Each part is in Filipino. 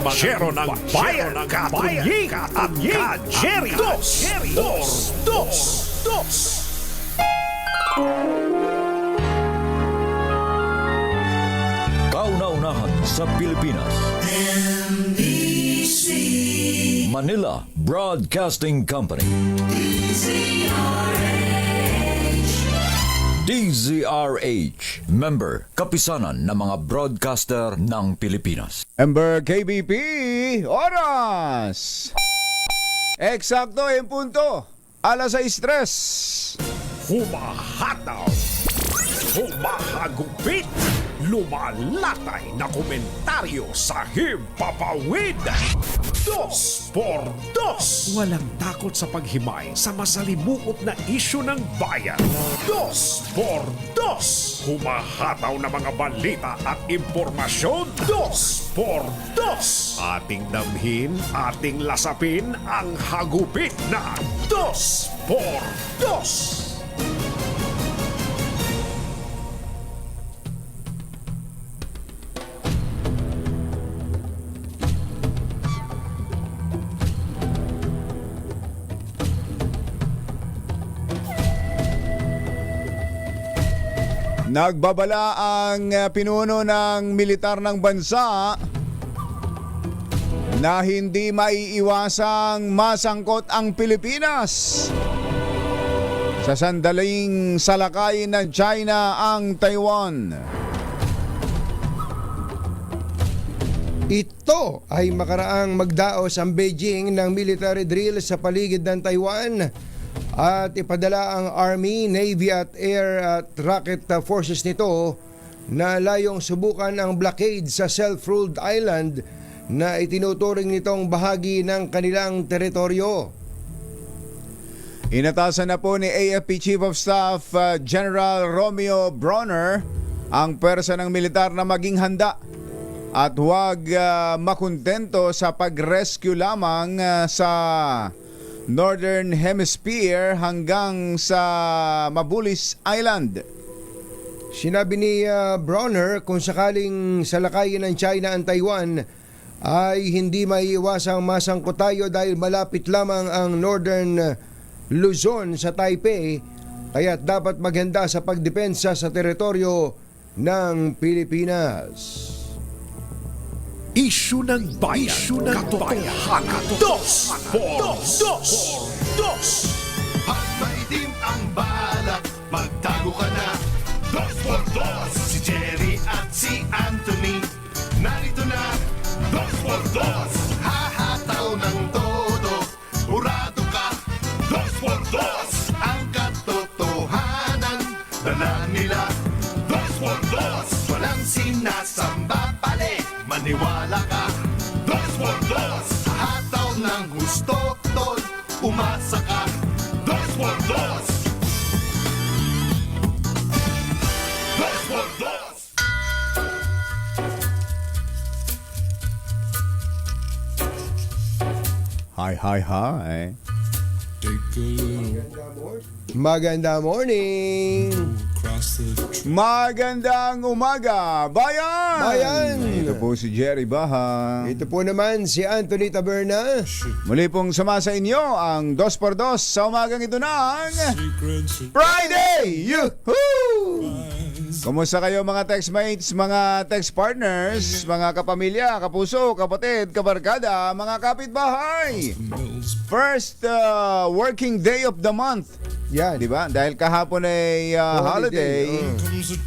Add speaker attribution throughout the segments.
Speaker 1: Bachero ng bayan, Katunying at Ka-Jerry. Dos.
Speaker 2: Kauna-unahan sa Pilipinas. Manila Broadcasting Company. DZRH, member, kapisanan ng mga broadcaster ng Pilipinas.
Speaker 3: Member KBP, oras! Eksakto en punto, alas 6:03.
Speaker 1: Humahataw, humahagupit, lumalatay na komentaryo sa Himpapawid. 2x2. Walang takot sa paghimay sa masalimuot na isyu ng bayan. 2x2. Humahataw na mga balita at impormasyon. 2x2. Ating damhin, ating lasapin ang hagupit na 2x2.
Speaker 3: Nagbabala ang pinuno ng militar ng bansa na hindi maiiwasang masangkot ang Pilipinas sa sandaling salakayin ng China ang Taiwan.
Speaker 4: Ito ay makaraang magdaos ang Beijing ng military drill sa paligid ng Taiwan at ipadala ang Army, Navy at Air at Rocket Forces nito na layong subukan ang blockade sa self-ruled island na itinuturing nitong bahagi ng kanilang teritoryo.
Speaker 3: Inatasan na po ni AFP Chief of Staff General Romeo Bronner ang pwersa ng militar na maging handa at huwag makontento sa pag-rescue lamang sa Northern Hemisphere hanggang sa Mabulis Island.
Speaker 4: Sinabi ni Bronner kung sakaling salakayin ng China ang Taiwan ay hindi maiiwasang masangkot tayo dahil malapit lamang ang Northern Luzon sa Taipei, kaya't dapat maghanda sa pagdepensa sa teritoryo ng Pilipinas.
Speaker 1: Isyu ng bayan, katotohanan. 2x2.
Speaker 5: Pag maitim ang balak, magtago ka na. 2x2. Si Jerry at si Anthony, narito na. 2x2. Hahataw ng todo, urado ka. 2x2. Ang katotohanan, dala nila. 2x2. Walang sinasamba pali, maniwala ka. 2x2. Hataw ng gusto, tol, umasa ka. 2x2. 2x2.
Speaker 3: Hi.
Speaker 4: Maganda morning!
Speaker 3: Magandang umaga, bayan! Ito po si Jerry Baha.
Speaker 4: Ito po naman si Anthony Taberna.
Speaker 3: Muli pong sama sa inyo ang 2x2 sa umagang ito ng Friday! Yuhuu! Kumusta kayo mga textmates, mga text partners, mga kapamilya, kapuso, kapatid, kabarkada, mga kapitbahay? First working day of the month.
Speaker 4: Yan.
Speaker 3: Di ba? Dahil kahapon ay holiday.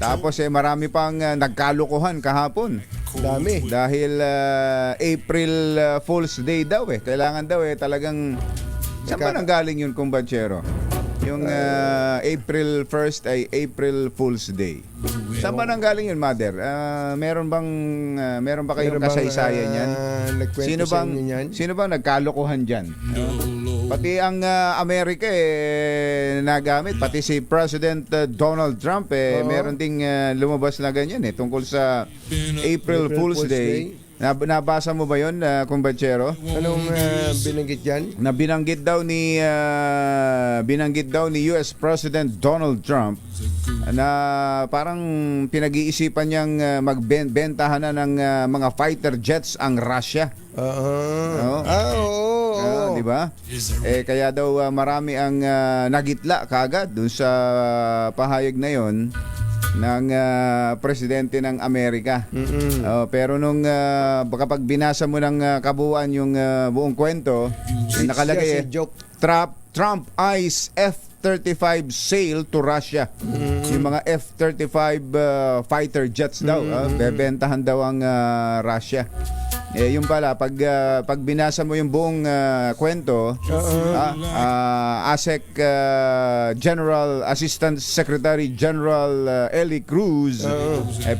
Speaker 3: Tapos marami pang nagkalukuhan kahapon.
Speaker 4: Dami.
Speaker 3: Dahil April Fool's Day daw eh. Kailangan daw talagang saan ba nanggaling yun, kumbachero? Yung April 1st ay April Fool's Day. Saan ba nanggaling yun, Mother? Meron ba kayong kasaysayan yan? Sino bang nagkalukuhan dyan? Pati ang Amerika nagamit, pati si President Donald Trump meron ding lumabas na ganyan tungkol sa April Fool's Day. Nabasa mo ba yun, kumbatsero?
Speaker 4: Anong binanggit yan?
Speaker 3: Na binanggit daw ni US President Donald Trump na parang pinag-iisipan niyang magbentahan na ng mga fighter jets ang Russia. Oo.
Speaker 4: Oo.
Speaker 3: Di ba? Kaya daw marami ang nagitla kagad dun sa pahayag na yon ng presidente ng Amerika. Pero nung kapag binasa mo ng kabuuan yung buong kwento, nakalagay
Speaker 4: joke.
Speaker 3: Trump eyes F-35 sale to Russia. Yung mga F-35 fighter jets daw, bebentahan daw ang Russia. Yung pala, pag binasa mo yung buong kwento, ASEC General Assistant Secretary General Eli Cruz,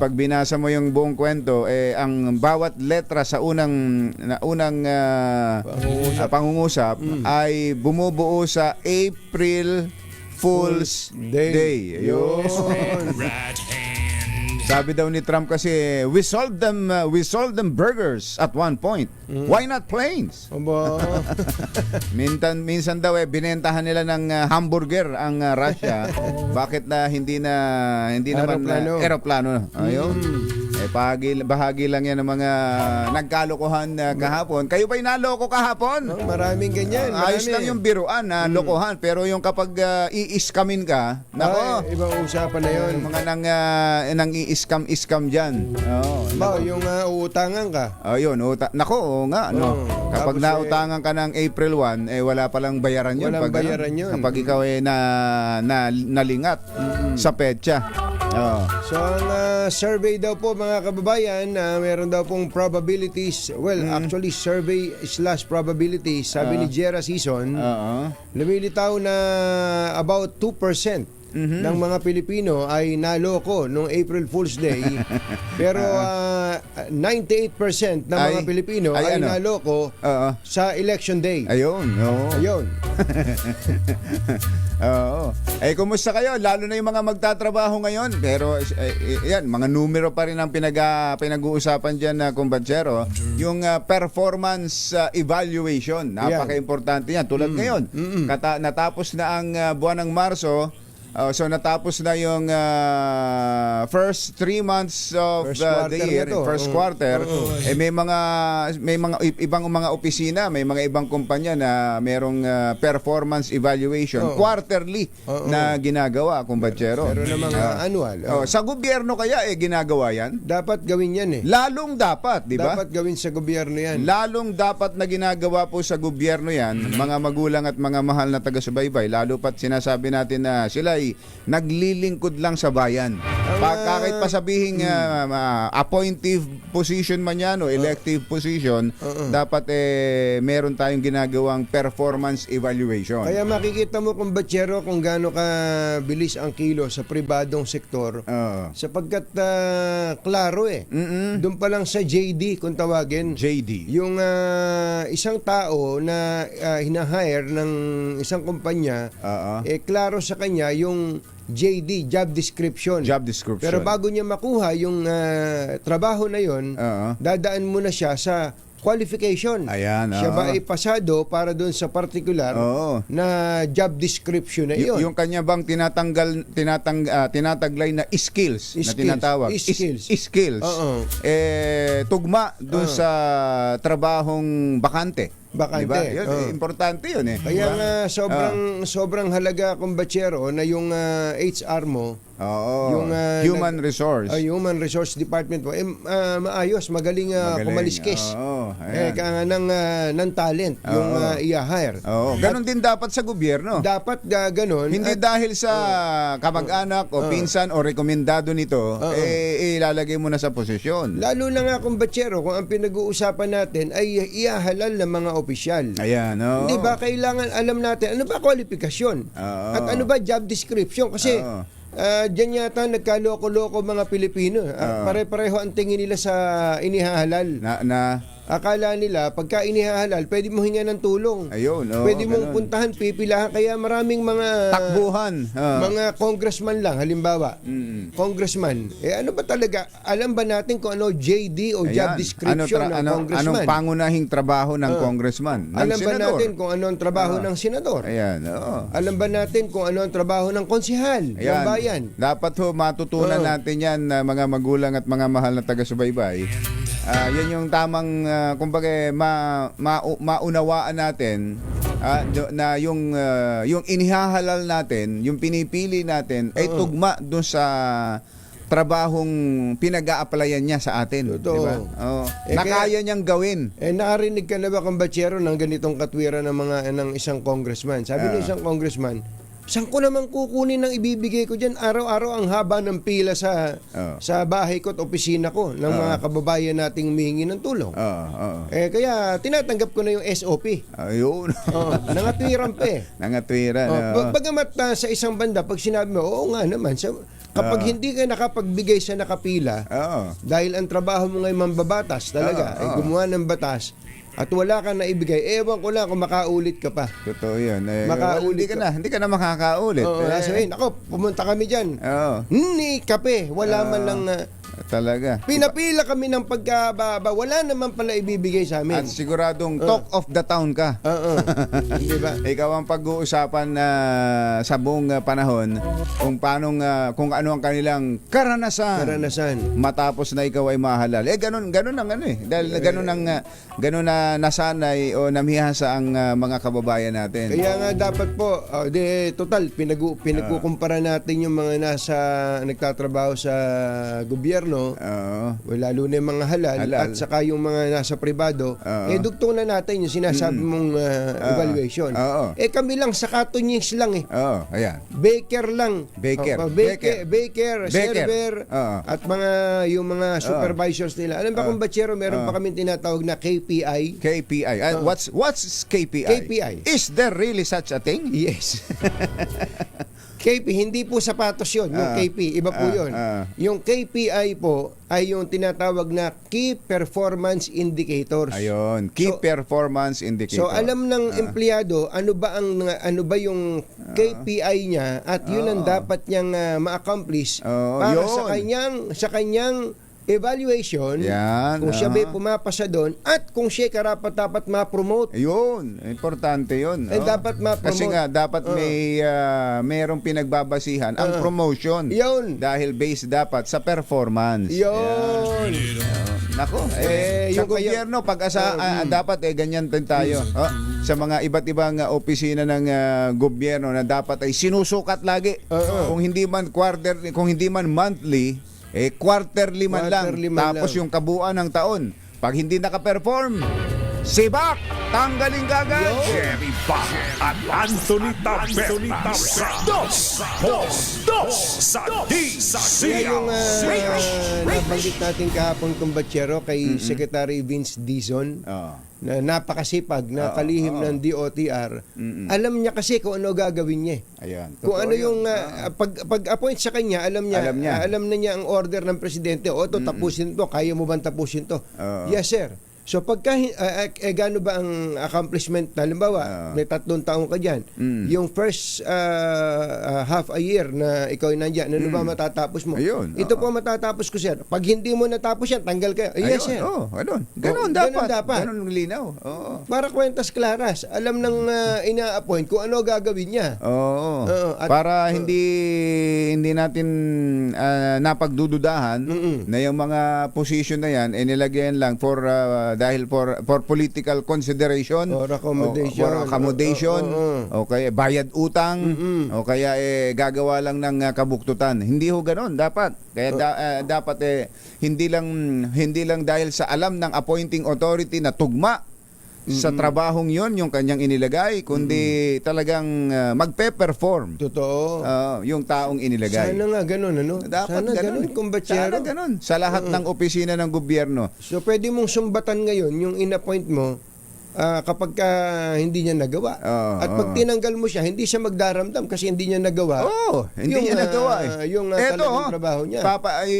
Speaker 3: pag binasa mo yung buong kwento, ang bawat letra sa unang pangungusap ay bumubuo sa April Fool's Day. Ayun. Sabi daw ni Trump kasi, we sold them burgers at one point. Why not planes?
Speaker 4: Aba.
Speaker 3: Minsan daw binentahan nila ng hamburger ang Russia. Bakit na hindi naman eroplano? Ayun. Bahagi lang yan ng mga nagkalokohan kahapon. Kayo ba'y naloko kahapon?
Speaker 4: Maraming ganyan.
Speaker 3: Ayos lang yung biruan na lokohan, pero yung kapag i-iskamin ka, nako,
Speaker 4: Ibang usapan na yun.
Speaker 3: yung mga nang i-scam dyan.
Speaker 4: Yung uutangan ka.
Speaker 3: Yun, nako, oo nga, no. Kapag
Speaker 4: Tapos,
Speaker 3: nautangan ka ng April 1, wala palang bayaran yun.
Speaker 4: Walang bayaran yun.
Speaker 3: Kapag ikaw nalingat sa petsa.
Speaker 4: So ang survey daw po mga kababayan, meron daw pong probabilities. Well, actually survey/probabilities. Sabi ni Jera Season, lumilitaw na about 2% ng mga Pilipino ay naloko noong April Fool's Day. Pero 98% ng mga Pilipino ay naloko sa election day.
Speaker 3: Ayun, oo.
Speaker 4: Ayun.
Speaker 3: Oo. Kumusta kayo? Lalo na yung mga magtatrabaho ngayon. Pero yan, mga numero pa rin ang pinag-uusapan dyan, kumbatsero. Yung performance evaluation. Napaka-importante yan. Tulad ngayon, natapos na ang buwan ng Marso. So natapos na yung first 3 months of the year, first quarter. May mga ibang mga opisina, may mga ibang kumpanya na merong performance evaluation quarterly na ginagawa, kumbatsero.
Speaker 4: Pero na mga annual.
Speaker 3: Sa gobyerno kaya ginagawa yan?
Speaker 4: Dapat gawin yan
Speaker 3: Lalong dapat, di ba?
Speaker 4: Dapat gawin sa gobyerno yan.
Speaker 3: Lalong dapat na ginagawa po sa gobyerno yan, mga magulang at mga mahal na taga-subaybay, lalo pat sinasabi natin na sila ay naglilingkod lang sa bayan. Kahit pa sabihing appointive position man yan o elective position, dapat meron tayong ginagawang performance evaluation.
Speaker 4: Kaya makikita mo kung batsero kung gaano ka bilis ang kilo sa pribadong sektor. Sapagkat klaro doon pa lang sa JD kung tawagin.
Speaker 3: JD.
Speaker 4: Yung isang tao na hinahire ng isang kumpanya, klaro sa kanya yung JD, job description.
Speaker 3: Job description.
Speaker 4: Pero bago niya makuha yung trabaho na yon, dadaan muna siya sa qualification.
Speaker 3: Ayan,
Speaker 4: siya ba ay pasado para doon sa particular na job description na iyon?
Speaker 3: Yung kanya bang tinataglay na skills na tinatawag? Skills. Tugma doon sa trabahong bakante. Diba? Yun, importante yun
Speaker 4: Kaya nga sobrang halaga, kumbatsero, na yung HR mo, yung
Speaker 3: human resource.
Speaker 4: Human resource department mo, maayos, magaling kumaliskis. Kaya ng talent yung i-hire.
Speaker 3: Ganon din dapat sa gobyerno.
Speaker 4: Dapat ganon.
Speaker 3: Hindi dahil sa kamag-anak o pinsan o rekomendado nito, ilalagay mo na sa posisyon.
Speaker 4: Lalo na nga, kumbatsero, kung ang pinag-uusapan natin ay iahalal ng mga opisyal.
Speaker 3: Ayan,
Speaker 4: Di ba kailangan alam natin ano ba kwalifikasyon? At ano ba job description? Kasi diyan yata nagkaloko-loko mga Pilipino. Pare-pareho ang tingin nila sa inihahalal. Akala nila, pagka inihahalal, pwede mo hinga ng tulong.
Speaker 3: Ayun, oo,
Speaker 4: Pwede mong
Speaker 3: ganun.
Speaker 4: puntahan, pipilahan. Kaya maraming mga
Speaker 3: Takbuhan.
Speaker 4: mga congressman lang, halimbawa. Congressman. Ano ba talaga? Alam ba natin kung ano JD o job
Speaker 3: Ayan.
Speaker 4: description ng congressman?
Speaker 3: Anong pangunahing trabaho ng congressman? Ng
Speaker 4: Alam ba
Speaker 3: senador?
Speaker 4: natin kung ano ang trabaho ng senador?
Speaker 3: Ayan, oo.
Speaker 4: Alam ba natin kung ano ang trabaho ng konsihal ng
Speaker 3: Ayan.
Speaker 4: bayan?
Speaker 3: Dapat ho matutunan
Speaker 4: Oo.
Speaker 3: natin yan, mga magulang at mga mahal na taga-subaybay. Yan yung tamang, kumbaga, maunawaan natin na yung inihahalal natin, yung pinipili natin, ay tugma doon sa trabahong pinag-a-applyan niya sa atin.
Speaker 4: Totoo.
Speaker 3: Diba? Oo.
Speaker 4: Kaya-
Speaker 3: Nakaya niyang gawin.
Speaker 4: Nakarinig ka na ba, kambatsero, ng ganitong katwiran ng isang congressman? Sabi ng isang congressman, saan ko naman kukunin ang ibibigay ko dyan? Araw-araw ang haba ng pila sa bahay ko at opisina ko ng mga kababayan nating humihingi ng tulong.
Speaker 3: Oo.
Speaker 4: Kaya tinatanggap ko na yung SOP.
Speaker 3: Ayun.
Speaker 4: Nangatwiran pa eh.
Speaker 3: Nangatwiran.
Speaker 4: Bagamat sa isang banda, pag sinabi mo, oo nga naman, kapag hindi ka nakapagbigay sa nakapila,
Speaker 3: Oo.
Speaker 4: dahil ang trabaho mo ngayon mambabatas talaga, ay gumawa ng batas, at wala ka na ibigay, ewan ko lang kung makaulit ka pa.
Speaker 3: Totoo yun.
Speaker 4: Makaulit
Speaker 3: Hindi ka na makakaulit.
Speaker 4: Oo, sabihin, ako, pumunta kami dyan.
Speaker 3: Oo.
Speaker 4: Ni kape, wala man lang
Speaker 3: Talaga.
Speaker 4: pinapila kami ng pagkababa, wala naman pala ibibigay sa amin.
Speaker 3: At siguradong talk of the town ka.
Speaker 4: Oo. Di ba?
Speaker 3: Ikaw ang pag-uusapan sa buong panahon kung ano ang kanilang karanasan matapos na ikaw ay mahalal. Ganun ang ano eh. Dahil ganun na nasanay o namihasa ang mga kababayan natin.
Speaker 4: Kaya nga dapat po, total, pinagkukumpara natin yung mga nagtatrabaho sa gobyerno, lalo na yung mga halal, at saka yung mga nasa pribado, dugtong na natin yung sinasabi mong evaluation. Kami lang, sa katunyings lang eh.
Speaker 3: Ayan.
Speaker 4: Baker lang. Baker, server, at yung mga supervisors nila. Alam ba kung batsero, meron pa kami tinatawag na KPI?
Speaker 3: KPI. What's KPI?
Speaker 4: KPI.
Speaker 3: Is there really such a thing?
Speaker 4: Yes. KP, hindi po sapatos yun. Yung KP, iba po yun. Yung KPI po ay yung tinatawag na Key Performance Indicators.
Speaker 3: Ayun, Key Performance Indicator.
Speaker 4: So alam ng empleyado ano ba yung KPI niya at yun ang dapat niyang ma-accomplish para sa kanyang evaluation.
Speaker 3: Yan,
Speaker 4: kung siya ba'y pumapasa doon at kung siya karapat-dapat ma-promote.
Speaker 3: Ayun, importante yun.
Speaker 4: Dapat ma-promote.
Speaker 3: Kasi nga, dapat mayroong pinagbabasihan ang promotion.
Speaker 4: Yun.
Speaker 3: Dahil based dapat sa performance.
Speaker 4: Yun.
Speaker 3: Nako, sa
Speaker 4: yung
Speaker 3: gobyerno, dapat ganyan din tayo. Sa mga iba't ibang opisina ng gobyerno na dapat ay sinusukat lagi. Kung hindi man quarterly, kung hindi man monthly, quarterly man lang. Tapos yung kabuuan ng taon. Pag hindi naka-perform, sibak! Tanggalin kagad!
Speaker 1: Jerry Bach at Anthony Taberna sa Dos sa
Speaker 4: Kaya yung nabanggit natin kahapon kumbatsero kay Secretary Vince Dizon, na napakasipag, na kalihim ng DOTR, alam niya kasi kung ano gagawin niya.
Speaker 3: Ayan.
Speaker 4: Kung ano yung pag-appoint sa kanya, alam na niya ang order ng presidente. Tapusin to, kaya mo bang tapusin to? Yes, sir. So pagka gaano ba ang accomplishment, halimbawa may 3 taon ka dyan, yung first half a year na ikaw ay nandiyan, ano ba matatapos mo?
Speaker 3: Ayun,
Speaker 4: Ito po matatapos ko, sir. Pag hindi mo natapos yan, tanggal kayo. Yes, sir.
Speaker 3: Ganun dapat. Ganun linaw.
Speaker 4: Para kwentas klaras, alam ng ina-appoint kung ano gagawin niya.
Speaker 3: Para hindi natin napagdududahan na yung mga position na yan nilagyan lang dahil for political consideration,
Speaker 4: for accommodation,
Speaker 3: o kaya bayad utang, o kaya gagawa lang ng kabuktutan. Hindi ho ganoon dapat. Kaya dapat hindi lang dahil sa alam ng appointing authority na tugma sa trabahong yon yung kanyang inilagay, kundi talagang magpe-perform.
Speaker 4: Totoo.
Speaker 3: Yung taong inilagay.
Speaker 4: Sana nga ganun, ano?
Speaker 3: Dapat
Speaker 4: sana ganun, kumbatsero.
Speaker 3: Sana ganun. Sa lahat ng opisina ng gobyerno.
Speaker 4: So, pwede mong sumbatan ngayon yung in-appoint mo, kapag hindi niya nagawa. At pag
Speaker 3: Oo.
Speaker 4: tinanggal mo siya, hindi siya magdaramdam kasi hindi niya nagawa.
Speaker 3: Hindi niya nagawa
Speaker 4: Yung talagang trabaho niya.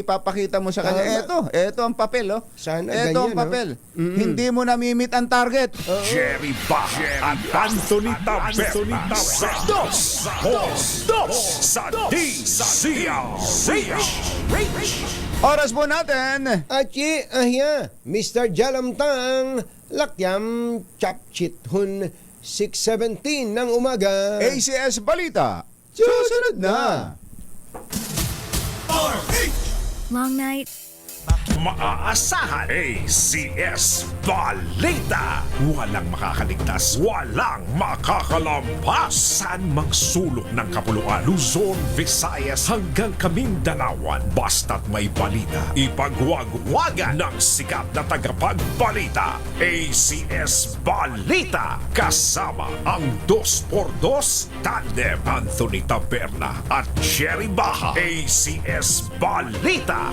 Speaker 3: Ipapakita mo sa kanya, eto ang papel, oh.
Speaker 4: Sana
Speaker 3: Eto ang
Speaker 4: ganyan,
Speaker 3: papel. Hindi mo namimit ang target.
Speaker 1: Jerry Baja at Anthony Taberna sa Dos por Dos sa DZRH.
Speaker 3: Oras po natin.
Speaker 4: Achi, ahya, Mr. Jalamtang, Lakyam, Chapchit, Hun, 6:17 ng umaga.
Speaker 3: ACS Balita. Susunod na.
Speaker 6: Long night.
Speaker 1: Maaasahan ACS Balita. Walang makakaligtas, walang makakalampas. Saan mang sulok ng kapuluan, Luzon, Visayas hanggang Kamindalawan. Basta't may balita, ipagwagwagan ng sikat na tagapagbalita. ACS Balita. Kasama ang 2x2 Tandem Anthony Taberna at Jerry Baja. ACS Balita.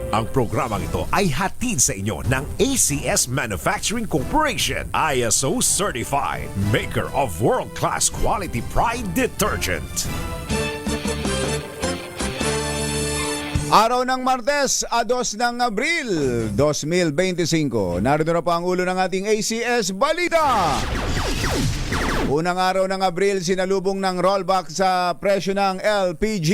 Speaker 1: Ang programang ito ay hatid sa inyo ng ACS Manufacturing Corporation, ISO certified, maker of world-class quality Pride detergent.
Speaker 3: Araw ng Martes, 2 ng Abril 2025. Narito na pa ang ulo ng ating ACS Balita. Unang araw ng Abril, sinalubong ng rollback sa presyo ng LPG.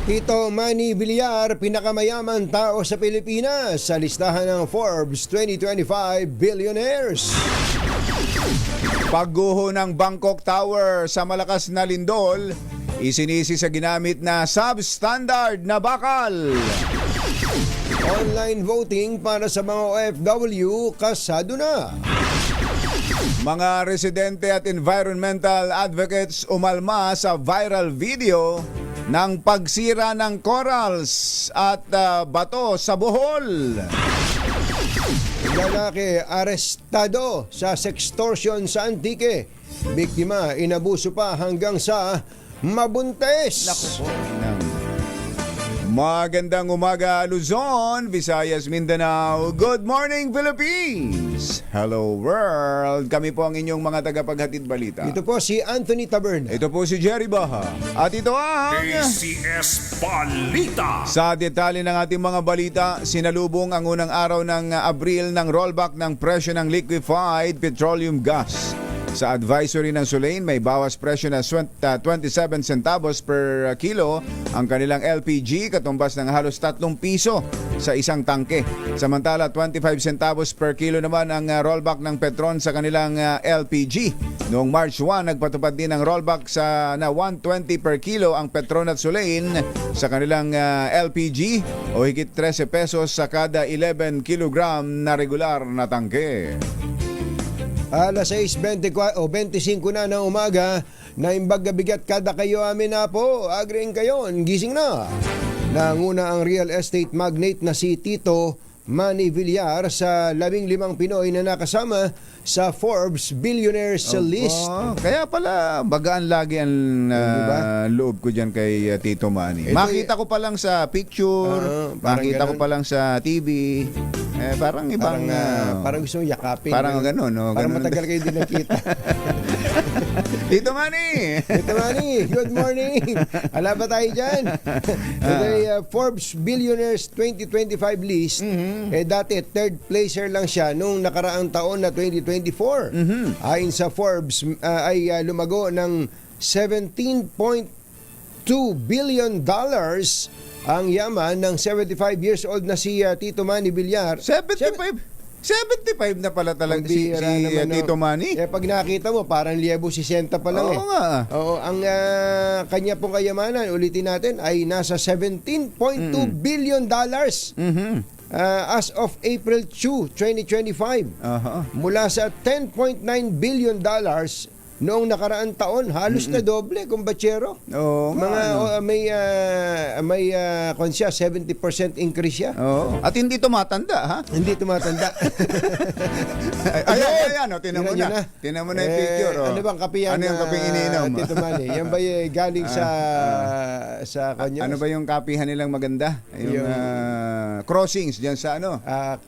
Speaker 4: Tito Manny Villar, pinakamayaman tao sa Pilipinas sa listahan ng Forbes 2025 Billionaires.
Speaker 3: Pagguho ng Bangkok Tower sa malakas na lindol, isinisi sa ginamit na substandard na bakal.
Speaker 4: Online voting para sa mga OFW kasado na.
Speaker 3: Mga residente at environmental advocates umalma sa viral video ng pagsira ng corals at bato sa Bohol.
Speaker 4: Lalaki arestado sa sextortion sa Antique. Biktima inabuso pa hanggang sa mabuntis. Magandang umaga Luzon, Visayas, Mindanao. Good morning Philippines. Hello world. Kami po ang inyong mga tagapaghatid balita. Ito po si Anthony Taberna. Ito po si Jerry Baja. At ito ang
Speaker 1: ACS Balita.
Speaker 3: sa detalye ng ating mga balita, sinalubong ang unang araw ng Abril ng rollback ng presyo ng liquefied petroleum gas. Sa advisory ng Sulain, may bawas presyo na 27 centavos per kilo ang kanilang LPG, katumbas ng halos 3 piso sa isang tangke. Samantala, 25 centavos per kilo naman ang rollback ng Petron sa kanilang LPG. Noong March 1, nagpatupad din ng rollback na 120 per kilo ang Petron at Sulain sa kanilang LPG o higit 13 pesos sa kada 11 kilogram na regular na tangke. Alas 6:25 o 25 na ng umaga, na imbag bigat kada kayo amin na po. Agreeing kayo, gising na. Nanguna ang real estate magnate na si Tito Manny Villar sa 15 Pinoy na nakasama sa Forbes Billionaires list. Kaya pala bagaan lagi ang loob ko dyan kay Tito Manny. Makita ko pa lang sa picture, makita ko pa lang sa TV. Parang ibang parang gusto mong yakapin. Parang gano'n, no? Parang matagal kayo din nakita. Tito Manny! Tito Manny, good morning! Ala ba tayo dyan? The Forbes Billionaires 2025 list, dati third placer lang siya nung nakaraang taon na 2024. Ayon sa Forbes, ay lumago ng $17.2 billion ang yaman ng 75 years old na si Tito Manny Villar. 75 na pala talaga si Tito Manny. Pag nakita mo, parang liebo 60 pa lang. Oo nga. Oo, ang kanya pong kayamanan, ulitin natin, ay nasa $17.2 billion as of April 2, 2025. Mula sa $10.9 billion
Speaker 4: noong nakaraang taon, halos na doble, kumbatsero.
Speaker 3: Oo,
Speaker 4: Mga
Speaker 3: ano.
Speaker 4: may kung siya 70% increase siya.
Speaker 3: Oo. At hindi tumatanda, ha?
Speaker 4: Hindi tumatanda.
Speaker 3: Ayan, oh, tinan mo
Speaker 4: Yun
Speaker 3: na. Tinan mo na yung picture. Oh.
Speaker 4: Ano bang kape yan?
Speaker 3: Ano yung kapeng iniinom?
Speaker 4: Tito Manny? Yan ba galing sa kanya?
Speaker 3: Ano ba yung kapihan nilang maganda? Yung
Speaker 4: Yung-
Speaker 3: crossings diyan sa ano?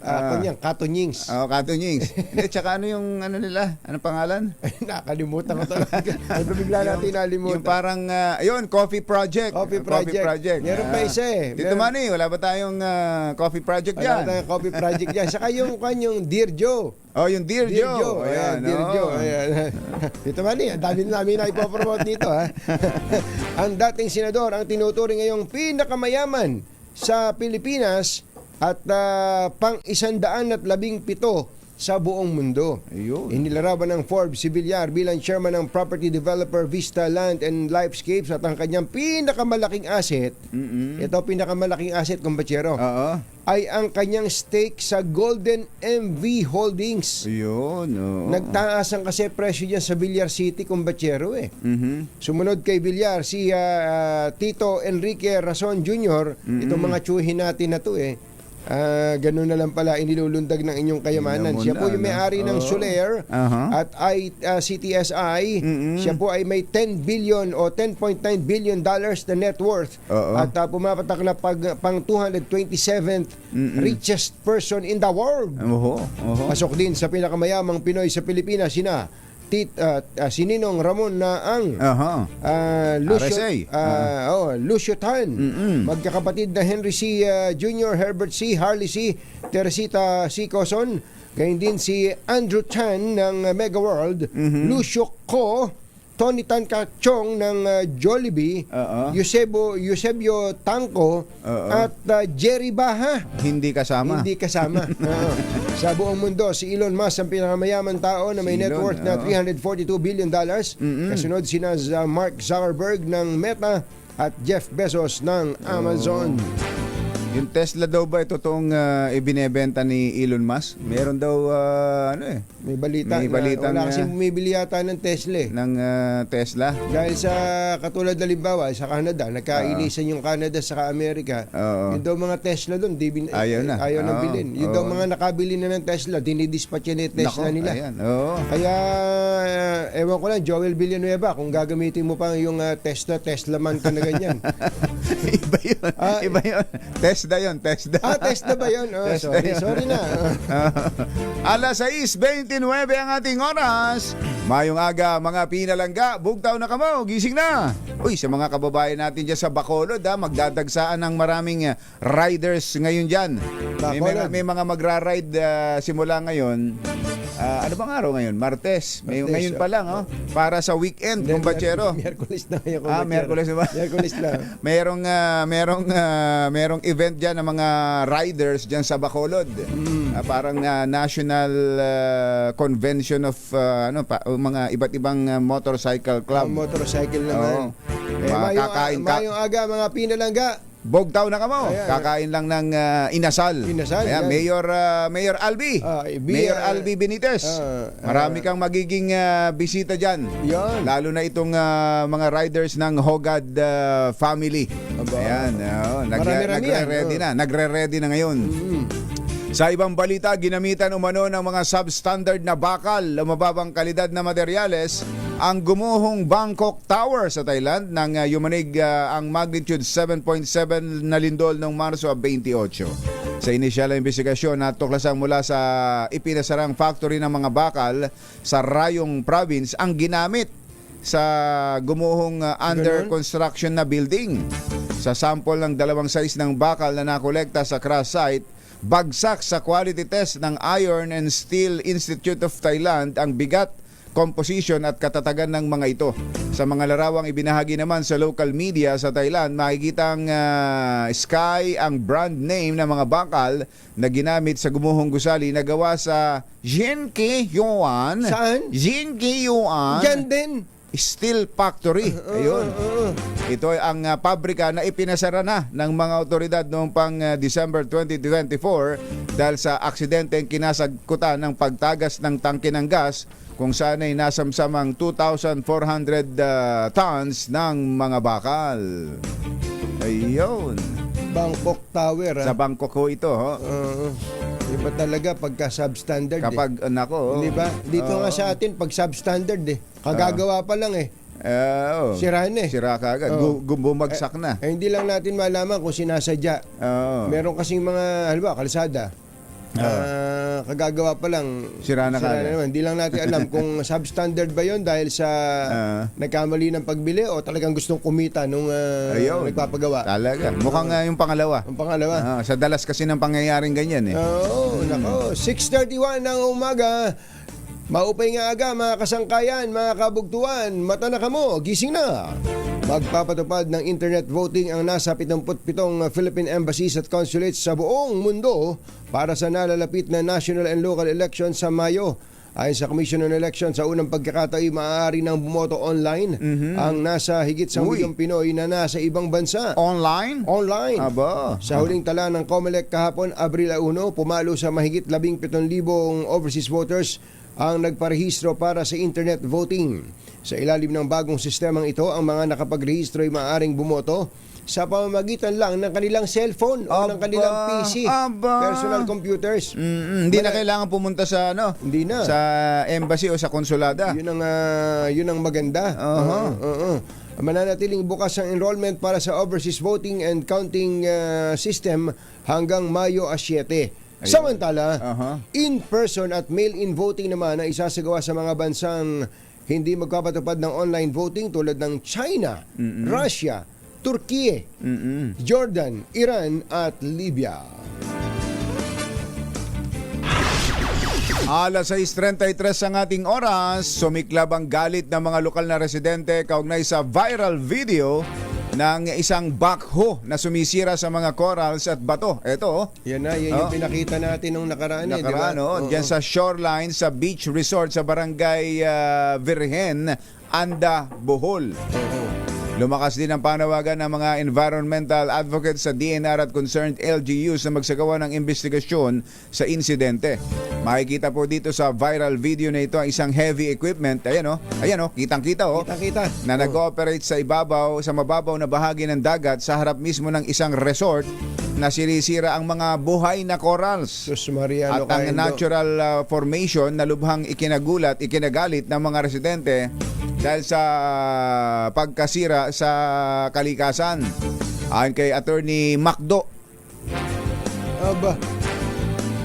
Speaker 4: Kanyang Katonyings.
Speaker 3: Katunyings. Hindi, tsaka ano yung ano nila? Ano pangalan?
Speaker 4: Nakalimutan ko talaga. Ano bigla natin nalimutan?
Speaker 3: Yung parang, ayun, Coffee Project.
Speaker 4: Coffee Project. Meron pa isa eh.
Speaker 3: Tito Manny, wala ba tayong Coffee Project
Speaker 4: Wala
Speaker 3: dyan?
Speaker 4: tayong Coffee Project yan. Saka yung kanyang Dear Joe.
Speaker 3: Oh, yung Dear Joe.
Speaker 4: Ayan,
Speaker 3: Ayan,
Speaker 4: Dear
Speaker 3: oh.
Speaker 4: Joe. Ayan. Dito man ang dami namin na ipopromote dito. Ha? Ang dating senador ang tinuturing ngayong pinakamayaman sa Pilipinas at pang-117 sa buong mundo.
Speaker 3: Ayun.
Speaker 4: Inilaraban ng Forbes si Villar bilang chairman ng property developer Vista Land and Lifescapes at ang kanyang pinakamalaking asset, ito pinakamalaking asset, kumpatsero,
Speaker 3: Oo.
Speaker 4: ay ang kanyang stake sa Golden MV Holdings.
Speaker 3: Ayun, oo.
Speaker 4: Nagtaas ang kasi presyo dyan sa Villar City, kumbatsero eh.
Speaker 3: Mhm.
Speaker 4: Sumunod kay Villar, si Tito Enrique Razon Jr., itong mga tsuhin natin na to eh. Ganun na lang pala inilulundag ng inyong kayamanan.
Speaker 3: Yun
Speaker 4: Siya po
Speaker 3: muna,
Speaker 4: yung may-ari ng
Speaker 3: oh.
Speaker 4: Soler
Speaker 3: Aha.
Speaker 4: at CTSI. Siya po ay may 10 billion o 10.9 billion dollars na net worth.
Speaker 3: Oo.
Speaker 4: At pumapatak na pang 227th richest person in the world.
Speaker 3: Oho. Oho.
Speaker 4: Pasok din sa pinakamayamang Pinoy sa Pilipinas si Ninong Ramon na ang
Speaker 3: Aha. RSA.
Speaker 4: Lucio Tan, magkakapatid na Henry C. Jr., Herbert C., Harley C., Teresita C. Coson, gayon din si Andrew Chan ng Mega World, Lucio Co., Tony Tan Kachong ng Jollibee,
Speaker 3: Oo.
Speaker 4: Eusebio Tangco,
Speaker 3: Oo.
Speaker 4: at Jerry Baha.
Speaker 3: Hindi kasama.
Speaker 4: Hindi kasama. Oo. Sa buong mundo, si Elon Musk ang pinakamayaman tao na may
Speaker 3: Si
Speaker 4: net
Speaker 3: Elon,
Speaker 4: worth na
Speaker 3: oo.
Speaker 4: $342 billion. Kasunod sina Mark Zuckerberg ng Meta at Jeff Bezos ng Amazon.
Speaker 3: Yung Tesla daw ba ito totoong ibinebenta ni Elon Musk? Meron daw
Speaker 4: May balita,
Speaker 3: May balita
Speaker 4: na wala
Speaker 3: na-
Speaker 4: kasing bumibili yata ng Tesla eh.
Speaker 3: ng Tesla.
Speaker 4: Dahil sa katulad na limbawa sa Canada, nagkainisan yung Canada sa Amerika.
Speaker 3: Oo.
Speaker 4: Yung daw mga Tesla doon,
Speaker 3: Ayaw na.
Speaker 4: Ayaw na
Speaker 3: Oo.
Speaker 4: bilhin. Yung daw
Speaker 3: Oo.
Speaker 4: mga nakabili na ng Tesla, dinidispatch yan yung Tesla
Speaker 3: Nako,
Speaker 4: nila.
Speaker 3: Ayan. Oo.
Speaker 4: Kaya, ewan ko lang, Joel Villanueva, kung gagamitin mo pa yung Tesla man ka na ganyan.
Speaker 3: Iba yun. Iba yun. Tesla yun. Tesla.
Speaker 4: Tesla ba yun? Oh,
Speaker 3: Tesla
Speaker 4: sorry,
Speaker 3: yun.
Speaker 4: sorry na.
Speaker 3: Alas 6:29 ang ating oras. Mayong aga, mga pinalangga, bugtaw na kamo, gising na. Uy, sa mga kababayan natin dyan sa Bacolod, magdadagsaan ng maraming riders ngayon dyan.
Speaker 4: Bacolod.
Speaker 3: May mga magra-ride simula ngayon. Ano bang araw ngayon? Martes.
Speaker 4: Martes,
Speaker 3: Ngayon pa lang, para sa weekend, kumpatsero.
Speaker 4: Miyerkules na ngayon.
Speaker 3: Miyerkules na ba?
Speaker 4: Miyerkules na.
Speaker 3: merong event diyan ng mga riders diyan sa Bacolod. Parang National Convention of mga iba't ibang motorcycle club.
Speaker 4: Motorcycle naman.
Speaker 3: Oo. Kakain ka.
Speaker 4: Mayong aga, mga pinalangga.
Speaker 3: Bogtaw na kamo.
Speaker 4: Ayan.
Speaker 3: Kakain lang ng inasal.
Speaker 4: Inasal,
Speaker 3: Ayan,
Speaker 4: yan.
Speaker 3: Mayor Albi. Mayor Albi Benitez. Marami kang magiging bisita diyan.
Speaker 4: Yan.
Speaker 3: Lalo na itong mga riders ng Hogad family. Ayan,
Speaker 4: Marami-rami yan.
Speaker 3: Nagre-ready na ngayon. Sa ibang balita, ginamitan umano ng mga substandard na bakal o mababang kalidad na materyales ang gumuhong Bangkok Tower sa Thailand nang yumanig ang magnitude 7.7 na lindol noong Marso 28. Sa inisyal na investigasyon, natuklasan mula sa ipinasarang factory ng mga bakal sa Rayong Province ang ginamit sa gumuhong under construction na building. Sa sample ng 2 size ng bakal na nakolekta sa crash site, bagsak sa quality test ng Iron and Steel Institute of Thailand ang bigat, composition at katatagan ng mga ito. Sa mga larawang ibinahagi naman sa local media sa Thailand, makikita ang Sky ang brand name ng mga bakal na ginamit sa gumuhong gusali na gawa sa Jinki Yuan.
Speaker 4: Saan?
Speaker 3: Jinki Yuan.
Speaker 4: Diyan din.
Speaker 3: Steel Factory. Ayun. Ito ay ang pabrika na ipinasara na ng mga otoridad noong pang December 2024 dahil sa aksidenteng kinasagkutan ng pagtagas ng tangke ng gas kung saan ay nasamsamang 2,400 tons ng mga bakal. Ayun.
Speaker 4: Bangkok Tower.
Speaker 3: Sa Bangkok ho ito. Ho.
Speaker 4: Iba talaga pagka substandard.
Speaker 3: Kapag, nako.
Speaker 4: Di ba? Dito nga sa atin, pag substandard kagagawa pa lang Sira na
Speaker 3: Sira ka agad. Bumagsak na.
Speaker 4: Hindi lang natin malaman kung sinasadya. Meron kasing mga, halimbawa, kalsada. Kagagawa pa lang.
Speaker 3: Sira na kagad.
Speaker 4: naman. Hindi lang natin alam kung substandard ba yon dahil sa nagkamali ng pagbili o talagang gustong kumita nung nagpapagawa.
Speaker 3: Talaga. Mukhang yung pangalawa.
Speaker 4: Ang pangalawa.
Speaker 3: Sa dalas kasi ng pangyayaring ganyan
Speaker 4: Nako. 6:31 ng umaga. Maupay nga aga mga kasangkayan, mga kabugtuan, mata na kamo, gising na. Magpapatupad ng internet voting ang nasa 77 Philippine embassies at consulates sa buong mundo para sa nalalapit na national and local elections sa Mayo. Ayon sa Commission on Elections, sa unang pagkakataon maaari nang bumoto online ang nasa higit sa milyong Pinoy na nasa ibang bansa.
Speaker 3: Online?
Speaker 4: Online.
Speaker 3: Aba.
Speaker 4: Sa huling tala ng COMELEC kahapon, Abril 1, pumalo sa mahigit 17,000 overseas voters ang nagparehistro para sa internet voting. Sa ilalim ng bagong sistemang ito, ang mga nakapagrehistro ay maaaring bumoto sa pamamagitan lang ng kanilang cellphone o ng kanilang PC, personal computers.
Speaker 3: Hindi na kailangan pumunta sa
Speaker 4: Hindi na.
Speaker 3: sa embassy o sa konsulada.
Speaker 4: Yun ang maganda. Mananatiling bukas ang enrollment para sa overseas voting and counting system hanggang Mayo 7. Samantala, in-person at mail-in voting naman ang isasagawa sa mga bansang hindi magpapatupad ng online voting tulad ng China, Russia, Turkey, Jordan, Iran at Libya.
Speaker 3: Alas 6:33 ang ating oras, sumiklab ang galit ng mga lokal na residente kaugnay sa viral video ng isang backhoe na sumisira sa mga corals at bato. Ito,
Speaker 4: Yan yung pinakita natin nung nakaraan.
Speaker 3: Diyan sa shoreline sa beach resort sa barangay Virgen, Anda, Bohol. Lumakas din ang panawagan ng mga environmental advocates sa DNR at concerned LGUs na magsagawa ng investigasyon sa insidente. Makikita po dito sa viral video na ito ang isang heavy equipment. Ayan kitang-kita
Speaker 4: Kita.
Speaker 3: na nag-ooperate sa mababaw na bahagi ng dagat sa harap mismo ng isang resort na sinisira ang mga buhay na corals.
Speaker 4: Sus Mariano,
Speaker 3: At ang natural formation na lubhang ikinagalit ng mga residente dahil sa pagkasira sa kalikasan. Ayon kay Attorney Macdo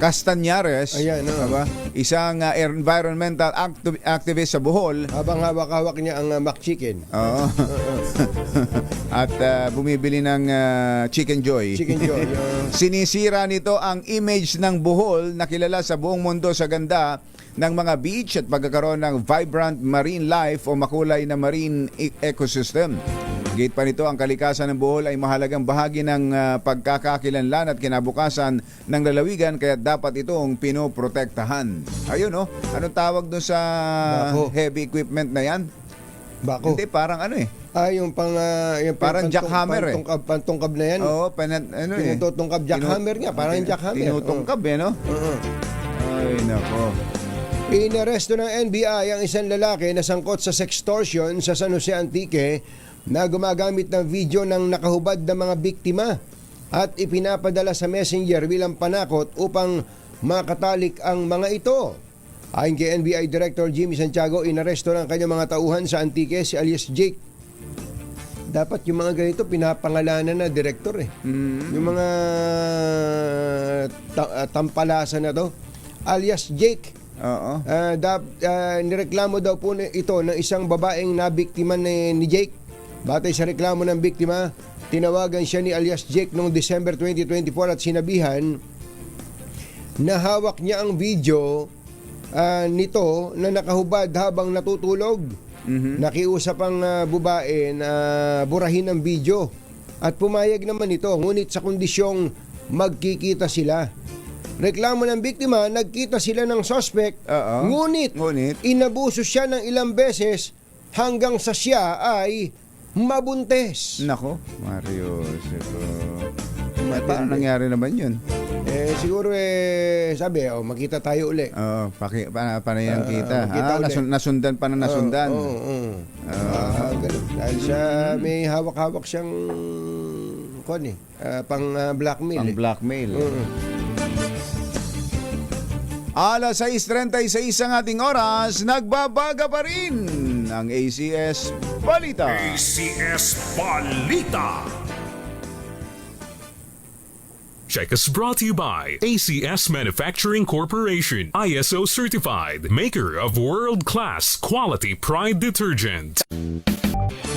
Speaker 3: Castañares, isang environmental activist sa Bohol.
Speaker 4: Habang hawak-hawak niya ang McChicken.
Speaker 3: Oo. At bumibili ng Chicken Joy.
Speaker 4: Chicken Joy.
Speaker 3: Sinisira nito ang image ng Bohol na kilala sa buong mundo sa ganda ng mga beach at pagkakaroon ng vibrant marine life o makulay na marine ecosystem. Gate pa nito, ang kalikasan ng Bohol ay mahalagang bahagi ng pagkakakilanlan at kinabukasan ng lalawigan, kaya dapat itong pinoprotektahan. Ayun anong tawag doon sa heavy equipment na yan?
Speaker 4: Bako.
Speaker 3: Hindi, parang
Speaker 4: yung
Speaker 3: parang jackhammer
Speaker 4: pantungkab na yan.
Speaker 3: Oo,
Speaker 4: tinutungkab jackhammer nga, parang yung jackhammer.
Speaker 3: Tinutungkab Ay, nako.
Speaker 4: Inaresto ng NBI ang isang lalaki na sangkot sa sextortion sa San Jose Antique na gumagamit ng video ng nakahubad na mga biktima at ipinapadala sa messenger bilang panakot upang makatalik ang mga ito. Ayon kay NBI Director Jimmy Santiago, inaresto ng kanyang mga tauhan sa Antique si alias Jake. Dapat yung mga ganito pinapangalanan na direktor Yung mga tampalasan na to alias Jake. Nireklamo daw po ito ng isang babaeng nabiktima ni Jake. Batay sa reklamo ng biktima, tinawagan siya ni alias Jake noong December 2024 at sinabihan na hawak niya ang video nito na nakahubad habang natutulog. Nakiusap ang babae na burahin ang video at pumayag naman ito, ngunit sa kondisyong magkikita sila. Reklamo ng biktima, nagkita sila ng suspect, ngunit inabuso siya ng ilang beses hanggang sa siya ay mabuntis.
Speaker 3: Nako, Mario. Paano nangyari naman yun?
Speaker 4: Siguro sabi, magkita tayo uli.
Speaker 3: Oo, paano yan kita?
Speaker 4: Makita ulit.
Speaker 3: Nasundan pa na nasundan.
Speaker 4: Oo. Ganun. Dahil siya may hawak-hawak siyang pang blackmail.
Speaker 3: Ang blackmail. Alas 6:36 ang ating oras, nagbabaga pa rin ang ACS Balita.
Speaker 1: ACS Balita.
Speaker 7: Check us brought to you by ACS Manufacturing Corporation, ISO certified, maker of world-class quality Pride detergent.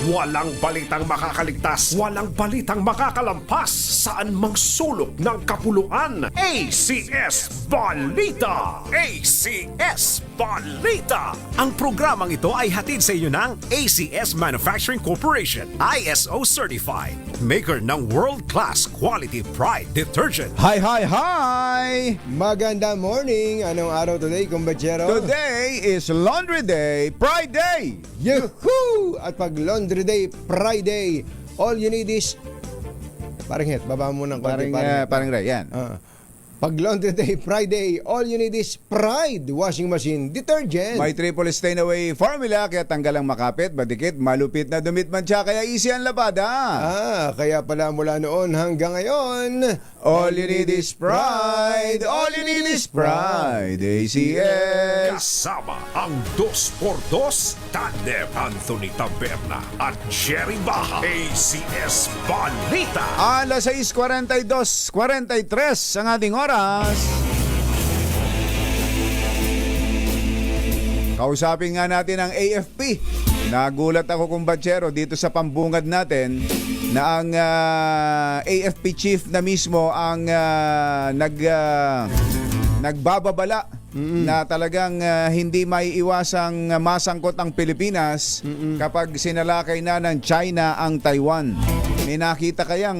Speaker 1: Walang balitang makakaligtas, walang balitang makakalampas, saan mang sulok ng kapuluan. ACS Balita! ACS Balita! Ang programang ito ay hatid sa inyo ng ACS Manufacturing Corporation, ISO certified, maker ng world-class quality Pride detergent.
Speaker 3: Hi, hi, hi!
Speaker 4: Maganda morning. Anong araw today, kumbachero?
Speaker 3: Today is Laundry Day, Pride Day!
Speaker 4: Yahoo! At pag Laundry Day, Friday, all you need is baba mo ng konti.
Speaker 3: Parang Ray, yan.
Speaker 4: Pag Laundry Day, Friday, all you need is Pride washing machine detergent.
Speaker 3: May triple stain away formula, kaya tanggal ang makapit, badikit, malupit na dumit mancha, kaya easy ang labada.
Speaker 4: Kaya pala mula noon hanggang ngayon,
Speaker 3: All you need is pride. All you need is pride. ACS.
Speaker 1: Kasama ang 2x2 tandem Anthony Taberna at Jerry Baja. ACS Balita.
Speaker 3: Alas 6:42:43 ang ating oras. Kausapin nga natin ang AFP. Nagulat ako, kumbatsero, dito sa pambungad natin na ang AFP chief na mismo ang nagbababala na talagang hindi maiiwasang masangkot ang Pilipinas kapag sinalakay na ng China ang Taiwan. May nakita kayang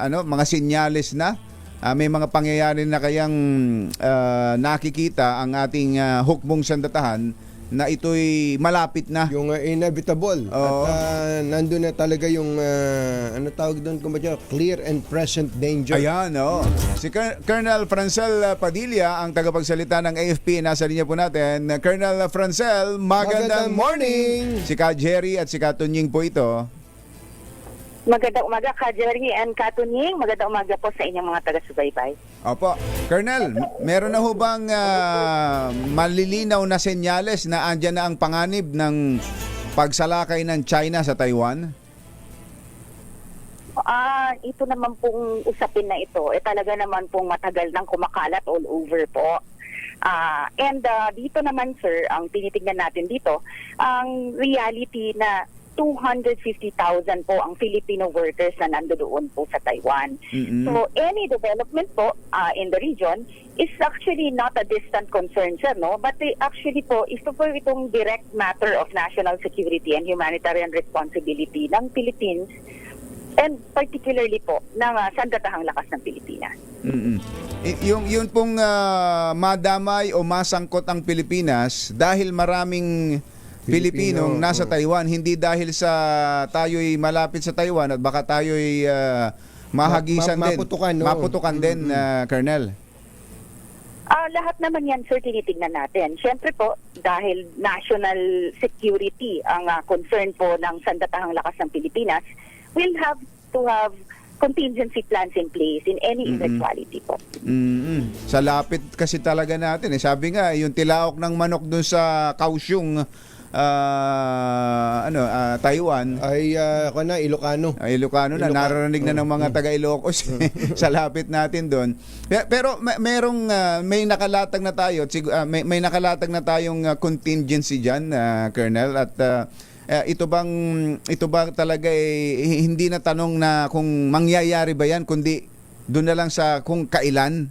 Speaker 3: mga senyales na? May mga pangyayari na kayang nakikita ang ating hukbong sandatahan na ito'y malapit na.
Speaker 4: Yung inevitable.
Speaker 3: Oo.
Speaker 4: At nandun na talaga yung, ano tawag doon, clear and present danger.
Speaker 3: Ayan, oh. Si Colonel Francel Padilla, ang tagapagsalita ng AFP, nasa linya po natin. Colonel Francel, magandang morning! Si Ka Jerry at si Ka Tunying po ito.
Speaker 8: Magandang umaga, Ka Jerry and Ka Tunying. Magandang umaga po sa inyong mga taga-subaybay.
Speaker 3: Opo. Colonel, meron na ho bang malilinaw na senyales na andyan na ang panganib ng pagsalakay ng China sa Taiwan?
Speaker 8: Ito naman pong usapin na ito, talaga naman pong matagal nang kumakalat all over po. And dito naman, sir, ang tinitingnan natin dito, ang reality na 250,000 po ang Filipino workers na nandoon po sa Taiwan.
Speaker 3: Mm-hmm.
Speaker 8: So any development po in the region is actually not a distant concern, sir, no? But actually po, ito po itong direct matter of national security and humanitarian responsibility ng Philippines and particularly po ng Sandatahang Lakas ng Pilipinas.
Speaker 3: Mm-hmm. Yun pong madamay o masangkot ang Pilipinas dahil maraming Pilipinong nasa Taiwan, hindi dahil sa tayo'y malapit sa Taiwan at baka tayo'y mahagisan din. Maputukan din, Colonel.
Speaker 8: Lahat naman yan, sir, tinitingnan natin. Siyempre po, dahil national security ang concern po ng Sandatahang Lakas ng Pilipinas, we'll have to have contingency plans in place in any eventuality po.
Speaker 3: Sa lapit kasi talaga natin. Sabi nga, yung tilaok ng manok dun sa Kaohsiung, Taiwan
Speaker 4: ay Ilocano.
Speaker 3: Ilocano na, naririnig na ng mga taga-Ilocos sa lapit natin doon. Pero may nakalatag na tayo, may nakalatag na tayong contingency diyan, Colonel, at ito ba talaga hindi na tanong na kung mangyayari ba yan, kundi doon na lang sa kung kailan?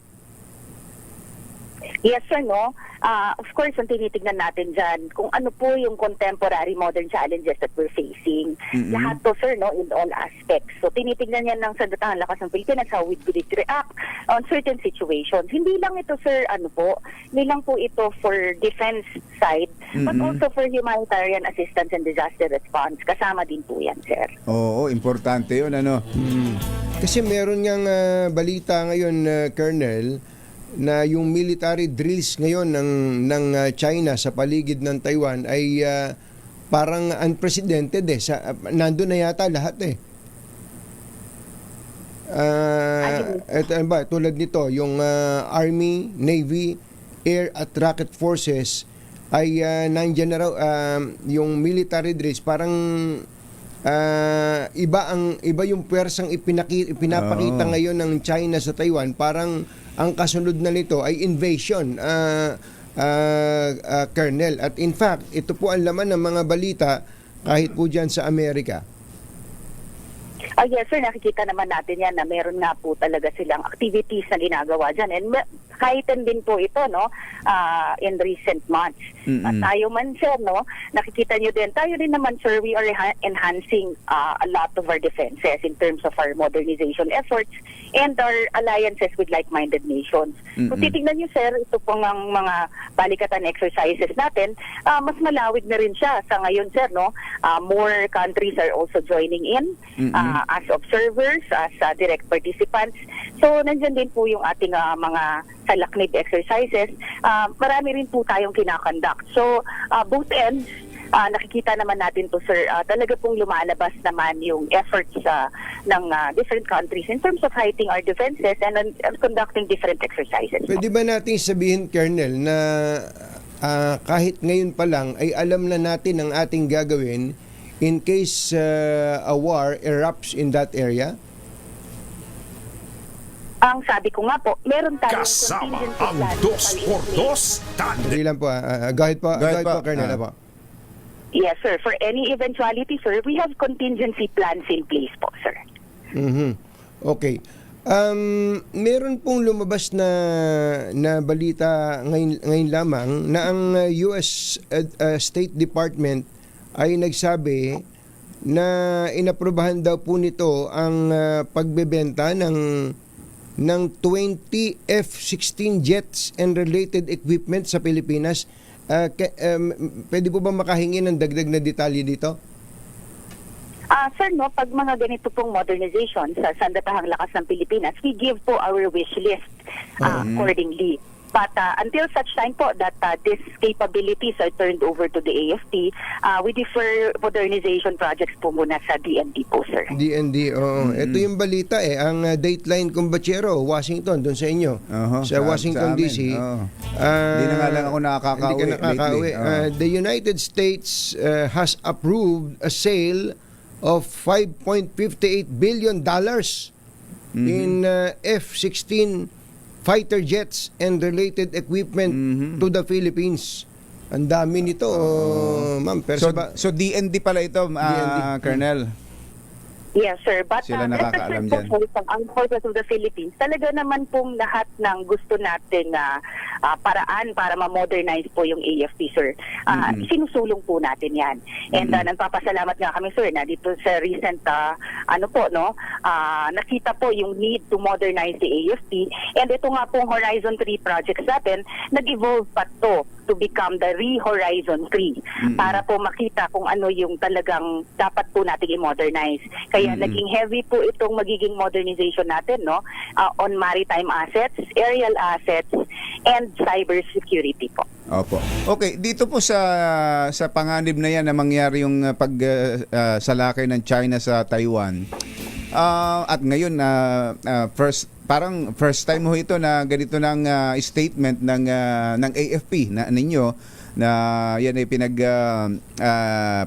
Speaker 8: Yes, sir, no? Of course, ang tinitignan natin dyan, kung ano po yung contemporary modern challenges that we're facing. Lahat to, sir, no, in all aspects. So, tinitignan yan ng Sandatahang Lakas ng Pilipinas, how we would react on certain situations. Hindi lang ito, sir, hindi lang po ito for defense side, but also for humanitarian assistance and disaster response. Kasama din po yan, sir.
Speaker 3: Oo, importante yun, ano.
Speaker 4: Kasi meron ngang balita ngayon, Colonel, na yung military drills ngayon ng China sa paligid ng Taiwan ay parang unprecedented nandun na yata lahat Ito, ba, tulad nito, yung Army, Navy, Air at Rocket Forces ay nandiyan na raw yung military drills parang iba yung puwersang ipinapakita ngayon ng China sa Taiwan. Parang ang kasunod na nito ay invasion, Colonel. At in fact, ito po ang laman ng mga balita kahit po dyan sa Amerika.
Speaker 8: Yes, sir, nakikita naman natin yan na meron nga po talaga silang activities na ginagawa dyan. And heightened din po ito, no, in recent months. At tayo man, sir, no, nakikita nyo din, tayo din naman, sir, we are enhancing a lot of our defenses in terms of our modernization efforts and our alliances with like-minded nations. So, titignan nyo, sir, ito pong ang mga balikatan exercises natin, mas malawig na rin siya. Sa ngayon, sir, no, more countries are also joining in as observers, as direct participants. So, nandyan din po yung ating mga salaknib exercises. Marami rin po tayong kinakonduct. So, both ends, nakikita naman natin to, sir, talaga pong lumalabas naman yung efforts ng different countries in terms of heightening our defenses and conducting different exercises.
Speaker 4: Pwede ba natin sabihin, Colonel, na kahit ngayon pa lang ay alam na natin ang ating gagawin in case a war erupts in that area?
Speaker 8: Ang sabi ko nga po, meron tayong
Speaker 1: Kasama
Speaker 8: contingency
Speaker 1: ang
Speaker 8: plan.
Speaker 1: 2x2 tandem.
Speaker 4: Hindi lang po. Go ahead po, Colonel. Po.
Speaker 8: Yes, sir. For any eventuality, sir, we have contingency plans in place po, sir.
Speaker 4: Okay. Meron pong lumabas na balita ngayon lamang na ang US State Department ay nagsabi na inaprubahan daw po nito ang pagbebenta ng 20 F-16 jets and related equipment sa Pilipinas. Pwede po ba makahingi ng dagdag na detalye dito?
Speaker 8: Sir, no, pag mga ganito pong modernization sa Sandatahang Lakas ng Pilipinas, we give po our wish list accordingly. But until such time po that these capabilities are turned over to the AFP, we defer modernization projects po muna sa DND po, sir.
Speaker 4: DND, oo. Ito yung balita ang Dateline Combachero, Washington, doon sa inyo. Sa Washington,
Speaker 3: sa amin.
Speaker 4: D.C.
Speaker 3: Hindi na nga lang ako nakakauwi.
Speaker 4: Hindi ka nakakauwi. The United States has approved a sale of $5.58 billion in F-16 fighter jets and related equipment to the Philippines. Ang dami nito, ma'am.
Speaker 3: So DND pala ito, Colonel.
Speaker 8: Yes, sir. But
Speaker 3: Sila nakakaalam dyan.
Speaker 8: Ang Forces of the Philippines, talaga naman pong lahat ng gusto natin paraan para ma-modernize po yung AFP, sir. Sinusulong po natin yan. And nagpapasalamat nga kami, sir, na dito sa recent, nakita po yung need to modernize the AFP. And ito nga pong Horizon 3 projects natin, nag-evolve pa to become the Re-Horizon 3 para po makita kung ano yung talagang dapat po nating i-modernize. Kaya naging heavy po itong magiging modernization natin, no, on maritime assets, aerial assets, and cyber security po.
Speaker 3: Opo. Okay, dito po sa panganib na yan na mangyari yung pagsalakay ng China sa Taiwan. At ngayon first time ho ito na ganito ng statement ng AFP na ninyo na yan ay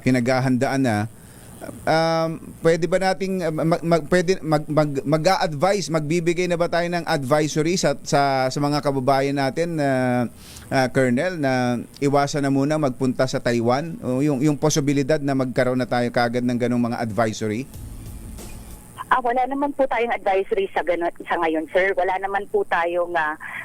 Speaker 3: pinaghahandaan na. Pwede ba nating mag-a-advise, magbibigay na ba tayo ng advisory sa mga kababayan natin, Colonel, na iwasan na muna magpunta sa Taiwan, o yung posibilidad na magkaroon na tayo kagad ng ganung mga advisory?
Speaker 8: Wala naman po tayong advisory sa ngayon, sir. Wala naman po tayong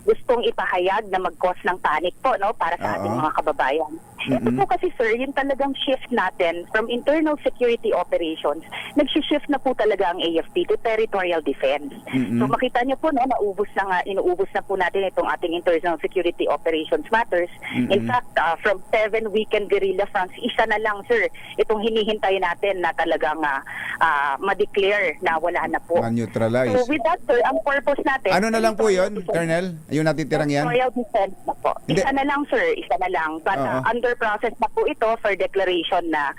Speaker 8: gustong ipahayag na mag-cause ng panic po, no, para sa ating mga kababayan. Ito po kasi, sir, yung talagang shift natin from internal security operations, nag-shift na po talaga ang AFP to territorial defense. So makita niyo po, no, inuubos na po natin itong ating internal security operations matters. In fact, from 7 weekend guerrilla fronts, isa na lang, sir, itong hinihintay natin na talagang ma-declare na wala na po.
Speaker 3: Ma-neutralize.
Speaker 8: So with that, sir, ang purpose natin...
Speaker 3: Ano na lang po yun, Colonel? Yung natitirang yan?
Speaker 8: Territorial defense na po.
Speaker 3: Hindi.
Speaker 8: Isa na lang, sir. Isa na lang. But under process na po ito for declaration na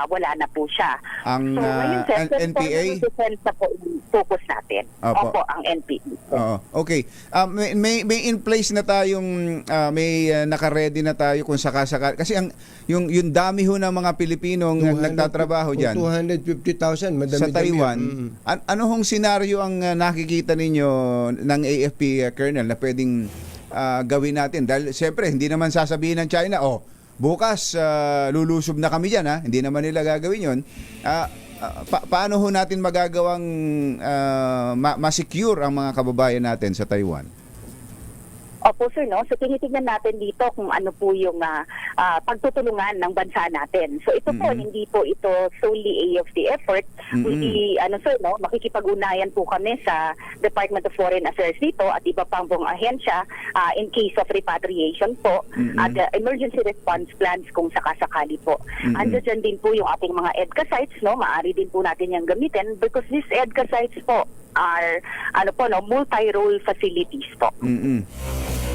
Speaker 8: wala na po siya.
Speaker 3: Ang,
Speaker 8: so ngayon, sir,
Speaker 3: NPA?
Speaker 8: territorial defense na po yung focus natin.
Speaker 3: Opo.
Speaker 8: Ang NPA.
Speaker 3: Oo. Okay. May in place na tayong may naka-ready na tayo kung sakasakal. Kasi yung dami ho ng mga Pilipinong nagtatrabaho diyan
Speaker 4: 250,000, madami
Speaker 3: sa Taiwan. Ano hong senaryo ang nakikita ninyo ng AFP, Colonel, na pwedeng gawin natin? Dahil siyempre hindi naman sasabihin ng China, bukas lulusob na kami diyan, ha. Hindi naman nila gagawin 'yon. Paano ho natin magagawang ma-secure ang mga kababayan natin sa Taiwan?
Speaker 8: Opo, sir, no? So tinitingnan natin dito kung ano po yung pagtutulungan ng bansa natin. So ito po, hindi po ito solely AFP effort. Kundi, sir, no? Makikipag-unayan po kami sa Department of Foreign Affairs dito at iba pang pong ahensya in case of repatriation po at emergency response plans kung sakasakali po. Andiyan din po yung ating mga EDCA sites, no? Maaari din po natin yung gamitin because these EDCA sites po are multi-role facilities po.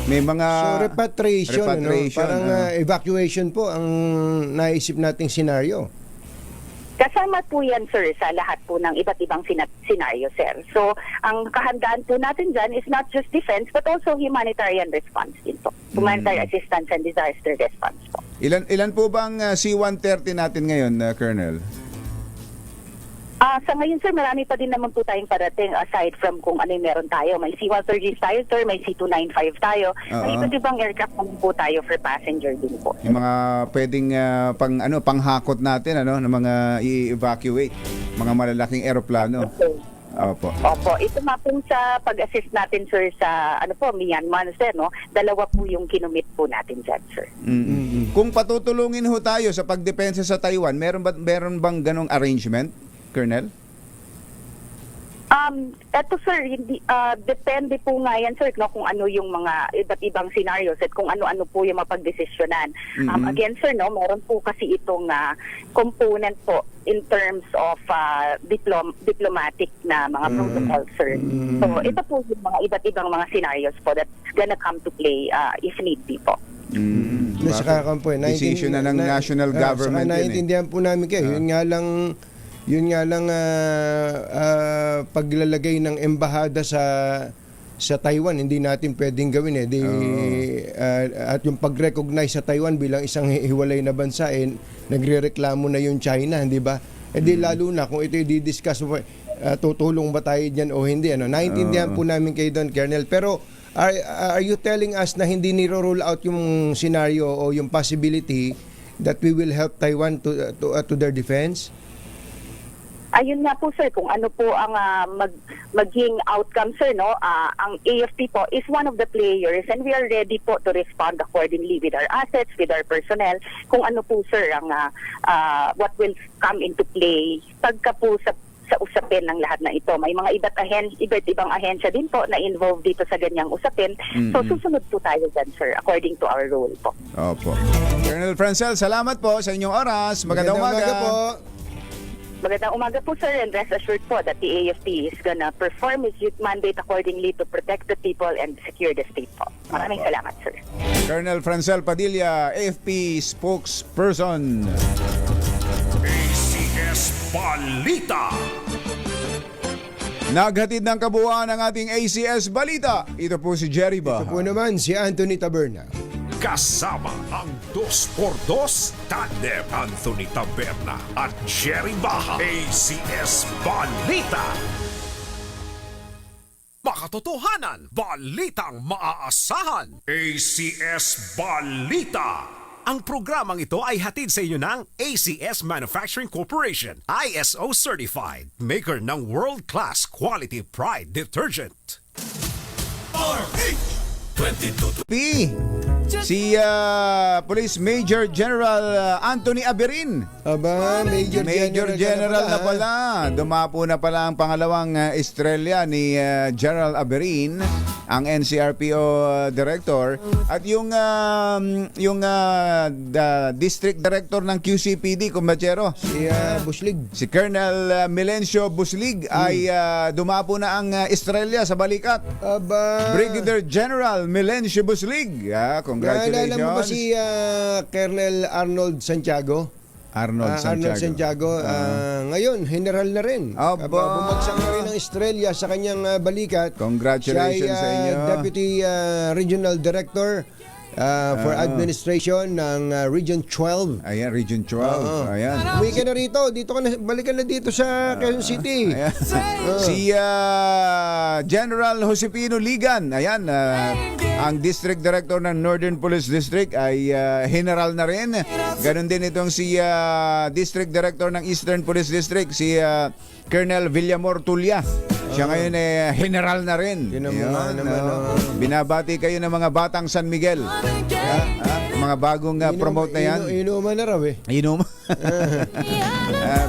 Speaker 3: May mga
Speaker 4: So repatriation, parang evacuation po ang naisip nating senaryo.
Speaker 8: Kasama po yan, sir, sa lahat po ng iba't ibang senaryo, sir. So, ang kahandaan po natin dyan is not just defense but also humanitarian response din po. Humanitarian assistance and disaster response po.
Speaker 3: Ilan po bang C-130 natin ngayon, Colonel?
Speaker 8: Sa ngayon, sir, marami pa din naman po tayong parating aside from kung ano yung meron tayo. May C-130 tayo, sir, may C-295 tayo. May iba't ibang aircraft naman po tayo for passenger din po.
Speaker 3: Yung mga pwedeng panghakot natin ng mga i-evacuate, mga malalaking eroplano. Opo.
Speaker 8: Ito nga po sa pag-assist natin, sir, sa Myanmar, sir, no? Dalawa po yung kinumit po natin dyan, sir.
Speaker 3: Kung patutulungin ho tayo sa pagdepensa sa Taiwan, meron bang ganong arrangement, Colonel?
Speaker 8: Eto, sir, hindi, depende po nga yan, sir, no, kung ano yung mga iba't ibang scenarios at kung ano-ano po yung mapagdesisyonan. Again, sir, no, meron po kasi itong component po in terms of diplomatic na mga protocols, sir. So, ito po yung mga iba't ibang mga scenarios po that's gonna come to play if need be po.
Speaker 3: Decision na ng national government.
Speaker 4: Saka naiintindihan po namin kayo. Yun nga lang paglalagay ng embahada sa Taiwan hindi natin pwedeng gawin at yung pag-recognize sa Taiwan bilang isang hiwalay na bansa nagrereklamo na yung China, hindi ba? Lalo na kung ito i-discuss tutulong ba tayo diyan o hindi, naiintindihan po namin kayo doon, Colonel, pero are you telling us na hindi niro-roll out yung scenario o yung possibility that we will help Taiwan to their defense?
Speaker 8: Ayun nga po, sir, kung ano po ang maging outcome, sir, no? Ang AFP po is one of the players and we are ready po to respond accordingly with our assets, with our personnel. Kung ano po, sir, ang what will come into play pagka po sa usapin ng lahat na ito. May mga iba't ibang ahensya din po na involved dito sa ganyang usapin. So, susunod po tayo dyan, sir, according to our role po.
Speaker 3: Opo. Colonel Francel, salamat po sa inyong oras. Magandang umaga
Speaker 4: po.
Speaker 8: Magandang umaga po, sir, and rest assured po that the AFP is gonna perform its youth mandate accordingly to protect the people and secure the state po. Maraming salamat, sir.
Speaker 3: Colonel Francel Padilla, AFP spokesperson.
Speaker 1: ACS Balita.
Speaker 3: Naghatid ng kabuuan ng ating ACS Balita. Ito po si Jerry Baha.
Speaker 4: Ito po naman si Anthony Taberna.
Speaker 1: Kasama ang 2x2 tandem Anthony Taberna at Jerry Baha. ACS Balita. Makatotohanan, balitang maaasahan. ACS Balita. Ang programang ito ay hatid sa inyo ng ACS Manufacturing Corporation, ISO certified, maker ng world-class quality pride detergent.
Speaker 3: P. Si Police Major General Anthony Aberin.
Speaker 4: Aba,
Speaker 3: Major General na pala. Dumapo na pala ang pangalawang estrella ni General Aberin, ang NCRPO Director, at yung District Director ng QCPD, kumbachero.
Speaker 4: Si Buslig.
Speaker 3: Si Colonel Melencio Buslig ay dumapo na ang estrella sa balikat.
Speaker 4: Aba.
Speaker 3: Brigadier General Melencio Buslig. Congratulations.
Speaker 4: Naalala mo ba si Colonel Arnold Santiago?
Speaker 3: Arnold
Speaker 4: Arnold Santiago. Ngayon, general na rin.
Speaker 3: Aba.
Speaker 4: Bumagsak na rin ang estrella sa kanyang balikat.
Speaker 3: Congratulations
Speaker 4: Siya ay,
Speaker 3: sa inyo.
Speaker 4: Deputy Regional Director for Administration ng Region 12.
Speaker 3: Ayan, Region 12. Ayan.
Speaker 4: Uwi ka na rito. Dito ka na, balikan na dito sa Quezon City.
Speaker 3: Ayan. Si General Josepino Ligan, ayan, ang District Director ng Northern Police District ay general na rin. Ganon din itong si District Director ng Eastern Police District, si Colonel Villamor Tulya. Siya ngayon general na rin.
Speaker 4: Yun ang mga naman,
Speaker 3: binabati kayo ng mga batang San Miguel. Mga bagong promote na yan.
Speaker 4: Inuman na raw eh.
Speaker 3: Inom.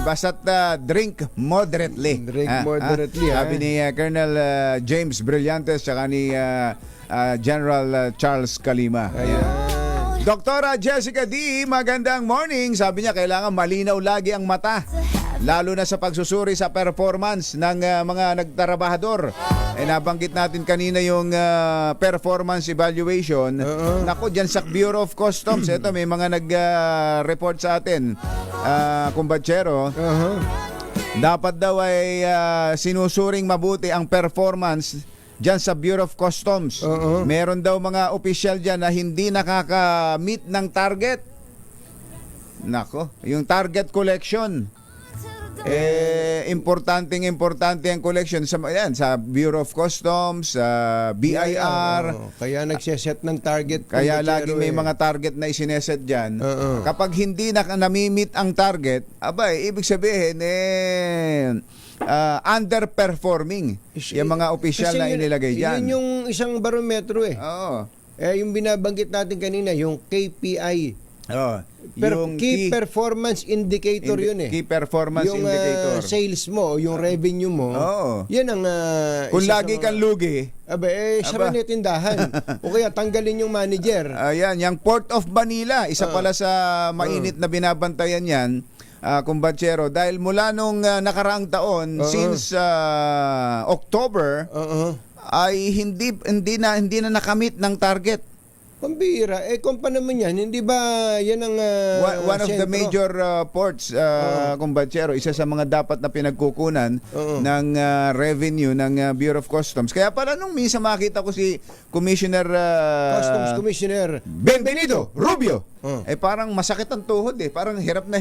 Speaker 3: Basta't drink moderately.
Speaker 4: Drink moderately,
Speaker 3: Sabi ni Colonel James Brillantes saka ni General Charles Kalima. Doktora Jessica D, magandang morning. Sabi niya kailangan malinaw lagi ang mata, lalo na sa pagsusuri sa performance ng mga nagtrabahador. Nabanggit natin kanina yung performance evaluation. Naku, dyan sa Bureau of Customs, ito may mga nag-report sa atin, kumbatsero. Dapat daw ay sinusuring mabuti ang performance dyan sa Bureau of Customs. Meron daw mga opisyal dyan na hindi nakaka-meet ng target. Nako, yung target collection. Importante ang collection sa Bureau of Customs, sa BIR.
Speaker 4: Kaya nagseset ng target.
Speaker 3: Kaya lagi may mga target na isineset dyan. Kapag hindi namimit ang target, ibig sabihin underperforming yung mga opisyal na inilagay dyan.
Speaker 4: Yun yung isang barometro eh.
Speaker 3: Oo.
Speaker 4: Yung binabanggit natin kanina, yung KPI. Yung key performance indicator yun eh.
Speaker 3: Key performance
Speaker 4: yung,
Speaker 3: indicator.
Speaker 4: Yung sales mo, yung revenue mo. Yan ang
Speaker 3: kung lagi kang lugi,
Speaker 4: sara na tindahan. O kaya tanggalin yung manager.
Speaker 3: Ayan, yung Port of Manila, isa pala sa mainit na binabantayan yan, kumbatsero, dahil mula nung nakaraang taon, since October, ay hindi na nakamit ng target.
Speaker 4: Pambira. Kung pa naman yan, hindi ba yan ang
Speaker 3: one of the major ports, kumbatsero, isa sa mga dapat na pinagkukunan ng revenue ng Bureau of Customs. Kaya pala nung minsan makita ko si Commissioner
Speaker 4: Customs Commissioner
Speaker 3: Benvenido Rubio, parang masakit ang tuhod Parang hirap na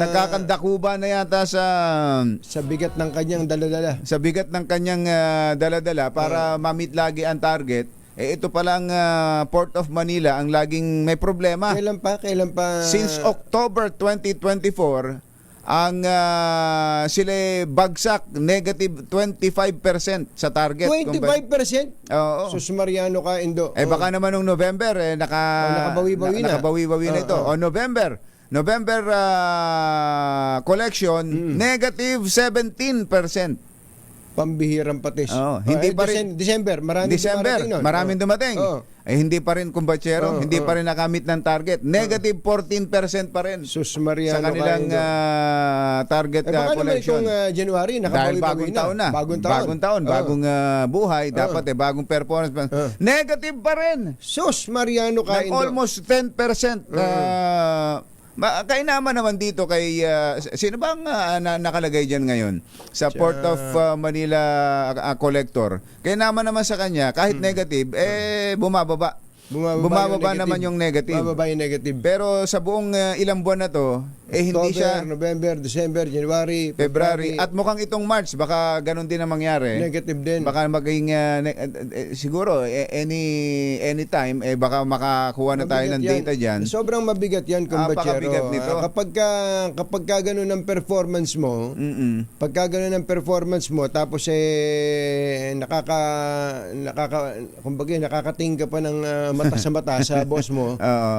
Speaker 3: nagkakandakuba na yata
Speaker 4: sa bigat ng kanyang daladala.
Speaker 3: Sa bigat ng kanyang daladala para ma-meet lagi ang target. Ito palang Port of Manila ang laging may problema.
Speaker 4: Kailan pa?
Speaker 3: Since October 2024, ang sila bagsak negative 25% sa target.
Speaker 4: 25%?
Speaker 3: Oo.
Speaker 4: Sus Mariano ka, Indo.
Speaker 3: Baka naman nung November nakabawi-bawi na ito. November collection negative 17%.
Speaker 4: Pambihirang patis.
Speaker 3: Hindi pa rin
Speaker 4: December,
Speaker 3: maraming dumating. Hindi pa rin kumbatsero, hindi pa rin nakamit ng target. Negative 14% pa rin.
Speaker 4: Sus Mariano
Speaker 3: sa kanilang target
Speaker 4: baka
Speaker 3: collection.
Speaker 4: naman itong January, nakabawi-bawi na. Bagong taon.
Speaker 3: Bagong buhay, dapat bagong performance. Negative pa rin.
Speaker 4: Sus Mariano ka, Indo.
Speaker 3: Almost 10%. Kainaman naman dito kay sino bang nakalagay diyan ngayon sa Port of Manila collector. Kainaman naman sa kanya kahit negative bumababa naman yung negative.
Speaker 4: Bumababa yung negative.
Speaker 3: Pero sa buong ilang buwan na to hindi
Speaker 4: October,
Speaker 3: siya
Speaker 4: November, December, January,
Speaker 3: February. At mukhang itong March, baka ganun din ang mangyari.
Speaker 4: negative din.
Speaker 3: Baka maging, siguro, anytime, baka makakuha na tayo ng
Speaker 4: Mabigat
Speaker 3: data dyan.
Speaker 4: Sobrang mabigat yan, kumbachero.
Speaker 3: Napakabigat nito.
Speaker 4: Kapag ka ganun ang performance mo, pagka ganun ang performance mo, tapos nakakating ka pa ng mata sa mata sa boss mo,
Speaker 3: Oo.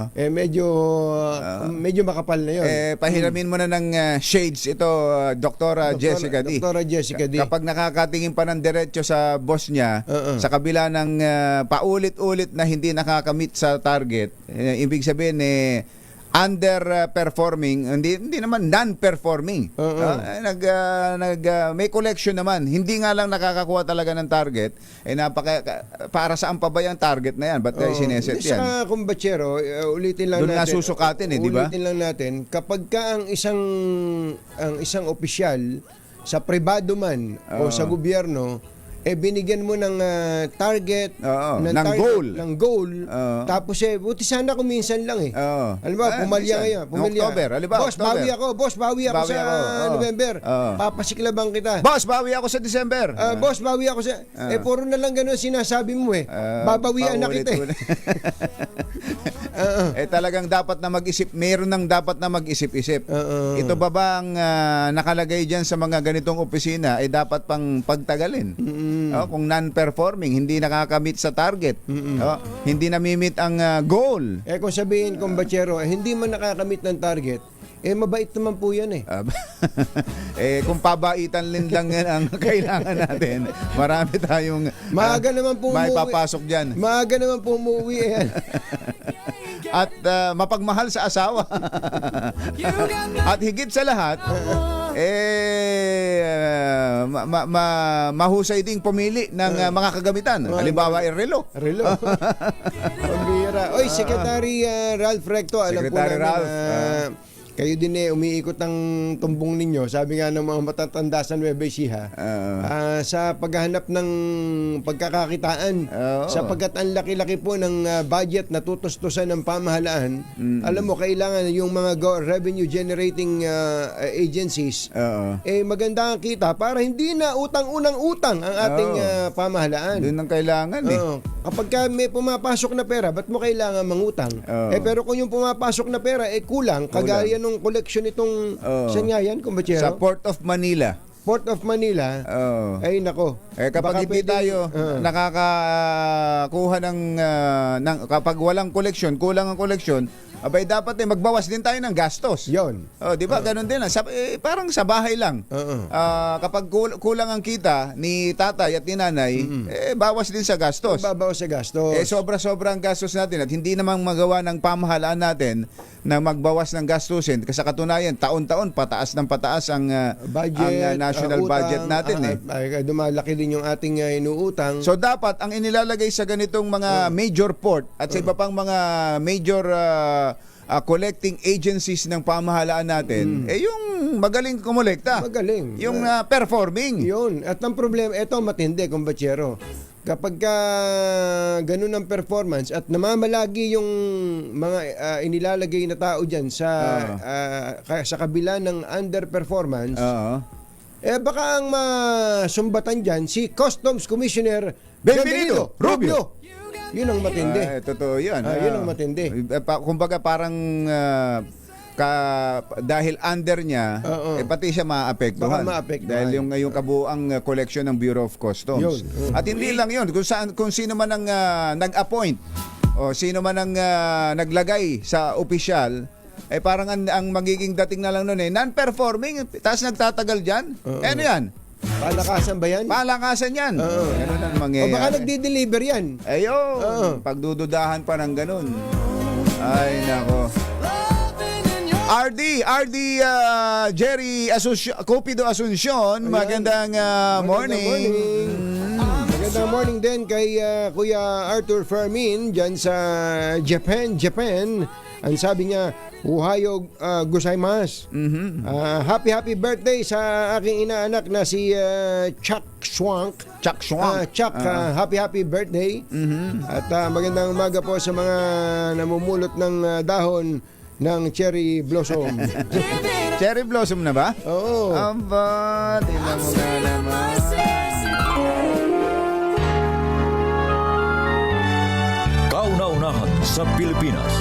Speaker 4: medyo makapal na yun.
Speaker 3: Pahiramin mo na ng shades ito, Doktora Jessica D.
Speaker 4: Doktora Jessica D.
Speaker 3: Kapag nakakatingin pa ng diretso sa boss niya, sa kabila ng paulit-ulit na hindi nakakamit sa target, ibig sabihin underperforming, hindi naman non-performing. May collection naman. Hindi nga lang nakakakuha talaga ng target. Para saan pa ba yung target na yan? Ba't kayo sineset yan?
Speaker 4: Sa kumbachero, ulitin lang
Speaker 3: Doon
Speaker 4: natin.
Speaker 3: nga susukatin di ba?
Speaker 4: Ulitin lang natin, kapag ka ang isang opisyal sa pribado man o sa gobyerno, binigyan mo ng target,
Speaker 3: ng goal.
Speaker 4: Tapos buti sana kung minsan lang Alam mo, pumalya ngayon.
Speaker 3: October, halimbawa,
Speaker 4: Boss,
Speaker 3: October.
Speaker 4: bawi ako sa November. Papasiklabang kita.
Speaker 3: Boss, bawi ako sa December.
Speaker 4: Boss, bawi ako sa... puro na lang ganun sinasabi mo babawian na kita
Speaker 3: Talagang dapat na mag-isip, meron nang dapat na mag-isip-isip. Ito ba ang nakalagay dyan sa mga ganitong opisina dapat pang pagtagalin? Kung non-performing, hindi nakakamit sa target, hindi namimit ang goal.
Speaker 4: Kung sabihin, kumbachero, hindi man nakakamit ng target, mabait naman po yan
Speaker 3: Kung pabaitan lang yan ang kailangan natin, marami tayong
Speaker 4: maaga naman po
Speaker 3: may papasok dyan.
Speaker 4: Maaga naman po umuwi yan.
Speaker 3: At mapagmahal sa asawa. At higit sa lahat, mahusay ding pumili ng mga kagamitan. Halimbawa, relo.
Speaker 4: Pambira. Oy, Secretary Ralph Recto, alam po
Speaker 3: Secretary
Speaker 4: namin
Speaker 3: Ralph,
Speaker 4: kayo din umiikot ang tumbong ninyo. Sabi nga ng mga matatanda sa Nueva Ecija, sa paghahanap ng pagkakakitaan, sapagkat ang laki-laki po ng budget na tutustusan ng pamahalaan. Alam mo, kailangan yung mga revenue generating agencies maganda ang kita para hindi na utang-unang utang ang ating pamahalaan.
Speaker 3: Doon ang kailangan
Speaker 4: Kapag may pumapasok na pera, ba't mo kailangan mangutang? Pero kung yung pumapasok na pera kulang, kagaya nung collection itong saan nga yan, kumbachero?
Speaker 3: Sa Port of Manila.
Speaker 4: Port of Manila, ay nako.
Speaker 3: Kapag hindi tayo nakakakuha ng kapag walang koleksyon, kulang ang koleksyon, abay dapat magbawas din tayo ng gastos.
Speaker 4: Yon.
Speaker 3: Di ba? Ganun din. Parang sa bahay lang. Kapag kulang ang kita ni tatay at ni nanay, bawas din sa gastos.
Speaker 4: Babawas sa gastos.
Speaker 3: Sobra-sobra ang gastos natin at hindi namang magawa ng pamahalaan natin na magbawas ng gastusin. Kasi sa katunayan, taon-taon pataas ng pataas ang
Speaker 4: budget,
Speaker 3: national
Speaker 4: utang,
Speaker 3: budget natin.
Speaker 4: Dumalaki din yung ating inuutang.
Speaker 3: So dapat ang inilalagay sa ganitong mga major port at sa iba pang mga major collecting agencies ng pamahalaan natin, yung magaling kumolekta.
Speaker 4: Magaling.
Speaker 3: Yung performing.
Speaker 4: Yun. At ang problema, eto matindi, kumbachero. Kapag ganun ang performance at namamalagi yung mga inilalagay na tao dyan sa kabila ng underperformance, baka ang masumbatan dyan si Customs Commissioner Benvenido Rubio. Yun ang matindi.
Speaker 3: Totoo yan.
Speaker 4: Yun ang matindi.
Speaker 3: Kumbaga parang dahil under niya, pati siya maapektuhan.
Speaker 4: Baka maapektuhan.
Speaker 3: Dahil yung kabuang collection ng Bureau of Customs.
Speaker 4: Yun.
Speaker 3: At hindi lang yun, kung sino man ang nag-appoint o sino man ang naglagay sa opisyal, parang ang magiging dating na lang nun non-performing, tapos nagtatagal dyan. Ano yan?
Speaker 4: Palakasan ba yan?
Speaker 3: Palakasan yan. Ganun ang mangyayari.
Speaker 4: O baka nagdi-deliver yan.
Speaker 3: Pagdududahan pa ng ganun. Ay, nako. RD Jerry Cupido Asuncion, magandang morning.
Speaker 4: Magandang morning din kay Kuya Arthur Fermin dyan sa Japan. Ang sabi niya, Ohayo gozaimasu. Happy birthday sa aking inaanak na si Chuck Schwank. Chuck, happy birthday. At magandang umaga po sa mga namumulot ng dahon ng cherry blossom.
Speaker 3: Cherry blossom na ba?
Speaker 4: Oo.
Speaker 3: Aba, tingnan mo nga naman.
Speaker 2: Kauna-unahan sa Pilipinas.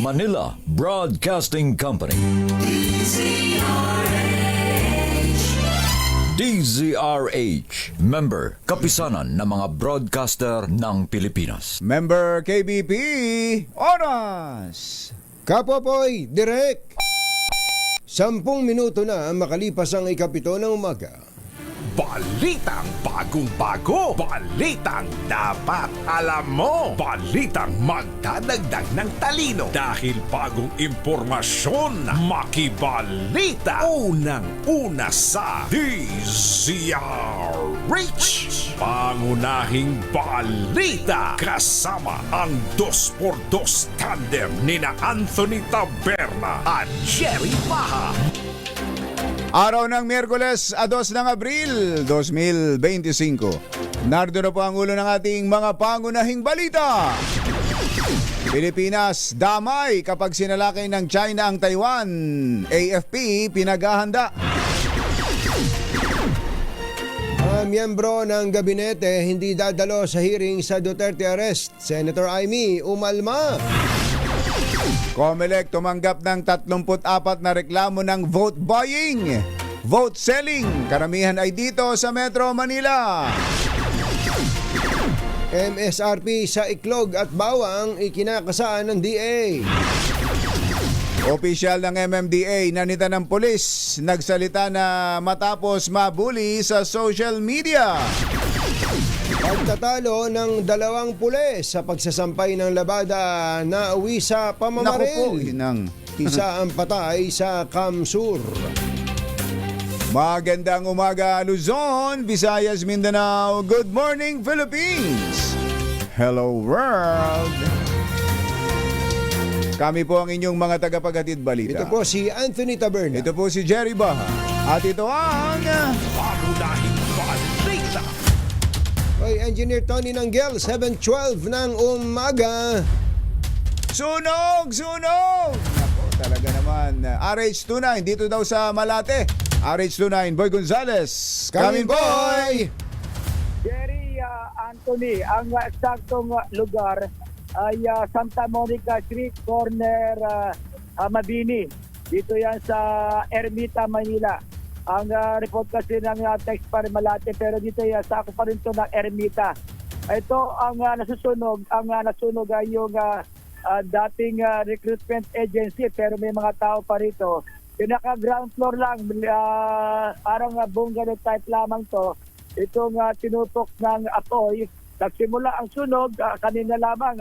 Speaker 2: Manila Broadcasting Company. DZRH. Member, kapisanan ng mga broadcaster ng Pilipinas.
Speaker 3: Member KBP, oras!
Speaker 4: Kapopoy, direct! 10 minuto na makalipas ang ikapito ng umaga.
Speaker 1: Balitang bagong-bago. Balitang dapat alam mo. Balitang magdadagdag ng talino. Dahil bagong impormasyon. Makibalita. Unang-una sa DZRH. Pangunahing balita. Kasama ang 2x2 tandem nina Anthony Taberna at Jerry Baha.
Speaker 3: Araw ng Miyerkules, 2 ng Abril 2025. Nardo na po ang ulo ng ating mga pangunahing balita. Pilipinas, damay kapag sinalakay ng China ang Taiwan. AFP, pinaghahanda.
Speaker 4: Mga miyembro ng gabinete hindi dadalo sa hearing sa Duterte arrest. Senator Amy umalma.
Speaker 3: COMELEC tumanggap ng 34 na reklamo ng vote buying, vote selling. Karamihan ay dito sa Metro Manila.
Speaker 4: MSRP sa iklog at bawang ikinakasaan ng DA.
Speaker 3: Opisyal ng MMDA nanita ng pulis, nagsalita na matapos mabuli sa social media.
Speaker 4: Pagtatalo ng 2 pulis sa pagsasampay ng labada na uwi sa
Speaker 3: Naku po,
Speaker 4: pamamaril.
Speaker 3: inang.
Speaker 4: Isa ang patay sa Kamsur.
Speaker 3: Magandang umaga Luzon, Visayas, Mindanao. Good morning Philippines. Hello world. Kami po ang inyong mga tagapaghatid balita.
Speaker 4: Ito po si Anthony Taberna.
Speaker 3: Ito po si Jerry Baha. At ito ang
Speaker 1: Pangunahing balita.
Speaker 4: Kay Engineer Tony Nanggel, 7:12 ng umaga.
Speaker 3: Sunog! Sunog! Ako, talaga naman. RH29 dito daw sa Malate. RH29 Boy Gonzales.
Speaker 4: Coming boy!
Speaker 9: Jerry, Anthony, ang eksaktong lugar ay Santa Monica Street, corner Mabini. Dito yan sa Ermita, Manila. Ang report kasi ng text pa rin Malate, pero dito sako pa rin ito ng Ermita. Ito ang nasusunog. Ang nasunog ay yung dating recruitment agency, pero may mga tao pa rito. Pinaka-ground floor lang, parang bungalow type lamang to. Itong tinutok ng apoy. Nagsimula ang sunog kanina lamang,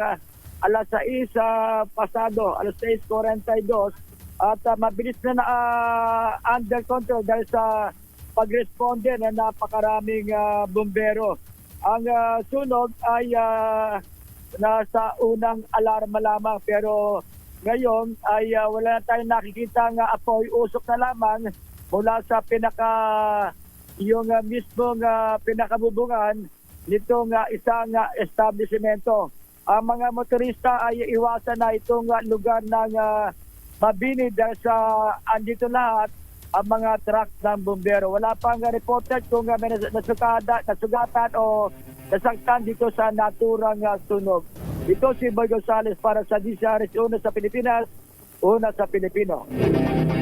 Speaker 9: alas 6 pasado, alas 6:42. At mabilis na under control dahil sa pag-responde na napakaraming bumbero. Ang sunog ay nasa unang alarma lamang, pero ngayon ay wala na tayong nakikita ng apoy. Usok na lamang mula sa yung mismong pinakabubungan nitong isang establishmento. Ang mga motorista ay iwasan na itong lugar ng Mabini dahil sa andito lahat ang mga truck ng bumbero. Wala pang reported kung may nasugatan o nasaktan dito sa naturang sunog. Ito si Boy Gonzales para sa DZRH, una sa Pilipinas, una sa Pilipino.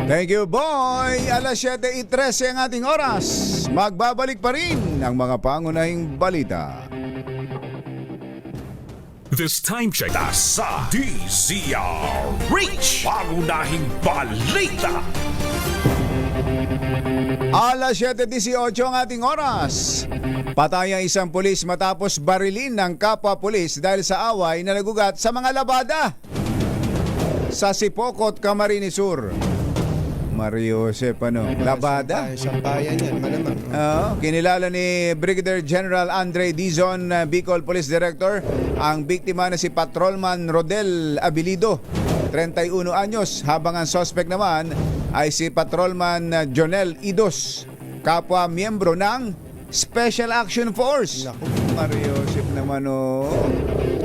Speaker 3: Thank you, boy! Alas 7:13 ang ating oras. Magbabalik pa rin ang mga pangunahing balita.
Speaker 7: This time check.
Speaker 1: Nasa DZRH. Pangunahing balita.
Speaker 3: Alas 7:18 ang ating oras. Patay ang isang pulis matapos barilin ng kapwa pulis dahil sa away na nagugat sa mga labada sa Sipokot, Camarines Sur. Mario Josep, labada?
Speaker 4: Sampayan yan, malamang.
Speaker 3: Kinilala ni Brigadier General Andre Dizon, Bicol Police Director, ang biktima na si Patrolman Rodel Abilido, 31 anyos, habang ang suspect naman ay si Patrolman Jonel Idos, kapwa miyembro ng Special Action Force.
Speaker 4: Naku.
Speaker 3: Mario Joseph naman, oh.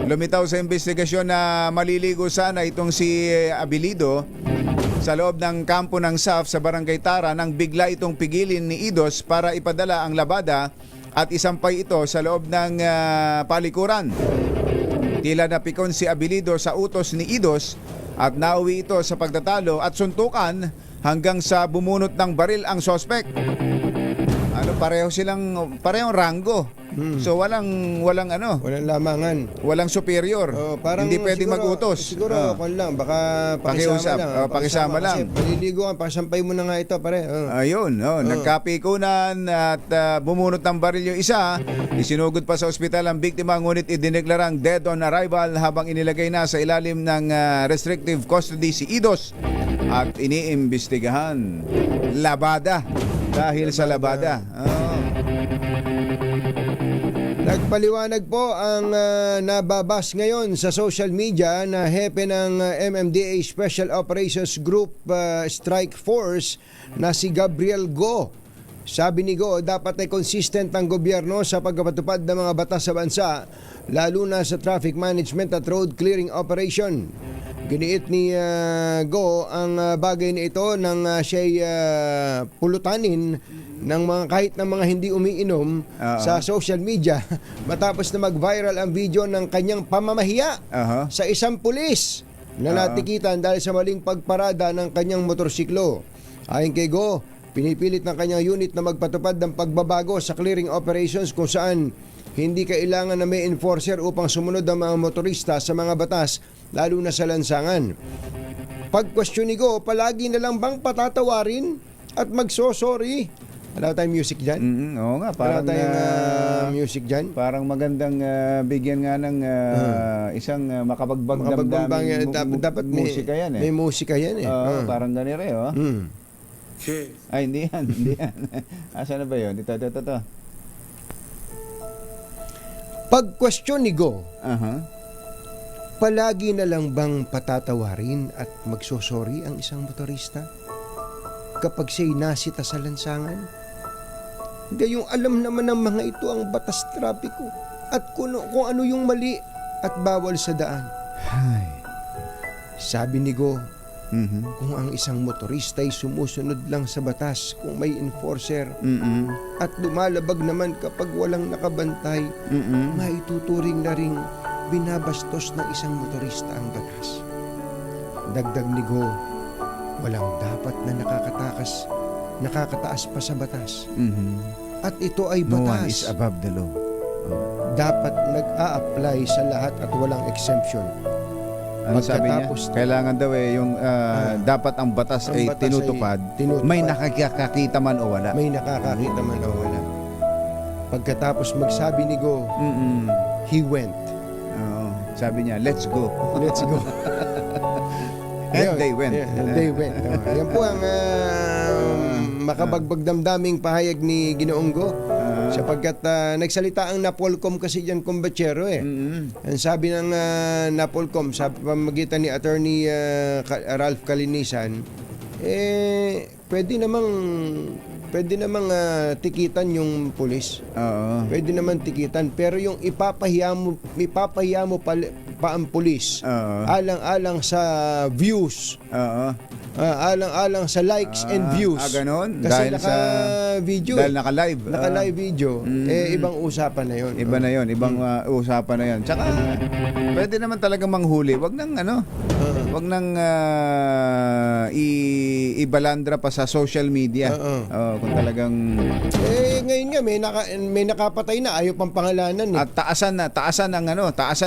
Speaker 3: Lumitaw sa investigasyon na maliligo sana itong si Abilido sa loob ng kampo ng SAF sa Barangay Tara nang bigla itong pigilin ni Idos para ipadala ang labada at isampay ito sa loob ng palikuran. Tila napikon si Abilido sa utos ni Idos at nauwi ito sa pagtatalo at suntukan hanggang sa bumunot ng baril ang sospek. Parehong rango. So walang
Speaker 4: Walang lamangan.
Speaker 3: walang superior.
Speaker 4: Parang
Speaker 3: Hindi pwedeng mag-utos.
Speaker 4: Siguro, kung lang, baka
Speaker 3: Pakiusap, pakisama lang.
Speaker 4: Kasi paliliguan, pasampay mo na nga ito, pare.
Speaker 3: Ayun, nagkapikunan at bumunot ng baril yung isa. Isinugod pa sa ospital ang biktima ngunit idineklarang dead on arrival habang inilagay na sa ilalim ng restrictive custody si Idos at iniimbestigahan. Labada. Dahil sa labada.
Speaker 4: Nagpaliwanag po ang nababas ngayon sa social media na hepe ng MMDA Special Operations Group Strike Force na si Gabriel Go. Sabi ni Go, dapat ay consistent ang gobyerno sa pagpapatupad ng mga batas sa bansa, lalo na sa traffic management at road clearing operation. Giniit ni Go ang bagay na ito nang siya'y pulutanin ng kahit ng mga hindi umiinom sa social media matapos na mag-viral ang video ng kanyang pamamahiya sa isang pulis na natikitan dahil sa maling pagparada ng kanyang motorsiklo. Ayon kay Go, pinipilit ng kanyang unit na magpatupad ng pagbabago sa clearing operations kung saan hindi kailangan na may enforcer upang sumunod ang mga motorista sa mga batas, lalo na sa lansangan. Pag-question ni Go, palagi na lang bang patatawarin at magsosorry? Wala tayong music dyan?
Speaker 3: Oo nga, parang
Speaker 4: Wala tayong music dyan?
Speaker 3: parang magandang bigyan nga ng isang makapagbagdamdaming
Speaker 4: dapat
Speaker 3: musika yan eh.
Speaker 4: May musika yan eh.
Speaker 3: Parang ganire, oh. Ay, hindi yan. Asa na ba yun? Ito.
Speaker 4: Pag-question ni Go,
Speaker 3: Aha.
Speaker 4: palagi na lang bang patatawarin at magsosorry ang isang motorista kapag siya'y nasita sa lansangan? Gayong alam naman ng mga ito ang batas trapiko at kung ano yung mali at bawal sa daan.
Speaker 3: Hay.
Speaker 4: Sabi ni Go, kung ang isang motorista ay sumusunod lang sa batas kung may enforcer at lumalabag naman kapag walang nakabantay, maituturing na ring binabastos ng isang motorista ang batas. Dagdag ni Go, walang dapat na nakakataas pa sa batas. At ito ay
Speaker 3: No one is
Speaker 4: batas.
Speaker 3: above the law.
Speaker 4: Dapat nag-a-apply sa lahat at walang exemption.
Speaker 3: Ano sabi niya?
Speaker 4: Pagkatapos-
Speaker 3: Kailangan daw yung dapat ang batas
Speaker 4: Ang
Speaker 3: ay
Speaker 4: batas ay
Speaker 3: tinutupad.
Speaker 4: tinutupad.
Speaker 3: May nakakakita man o wala.
Speaker 4: May nakakakita man o wala. Pagkatapos magsabi ni Go, he went.
Speaker 3: Oo. Sabi niya, let's go.
Speaker 4: Let's go.
Speaker 3: And they went.
Speaker 4: And they went. Yan po ang makabagbag damdaming pahayag ni Ginoong Go. Sapagkat nagsalita ang Napolcom kasi dyan, kumbachero eh. Ang sabi ng Napolcom sa pamamagitan ni Attorney Ralph Calinisan, pwede namang tikitan yung pulis.
Speaker 3: Oo.
Speaker 4: Pwede naman tikitan, pero yung ipapahiya mo pa ang pulis. Alang-alang sa views.
Speaker 3: Oo.
Speaker 4: Alang-alang sa likes and views.
Speaker 3: Ganon?
Speaker 4: Kasi
Speaker 3: Dahil
Speaker 4: naka-video.
Speaker 3: Dahil naka-live.
Speaker 4: Naka-live video. Ibang usapan na yun.
Speaker 3: Iba na yon, ibang usapan na yon. Tsaka pwede naman talagang manghuli. Wag nang ibalandra pa sa social media. Kung talagang
Speaker 4: Ngayon nga may nakapatay na, ayaw pang pangalanan eh.
Speaker 3: at taasan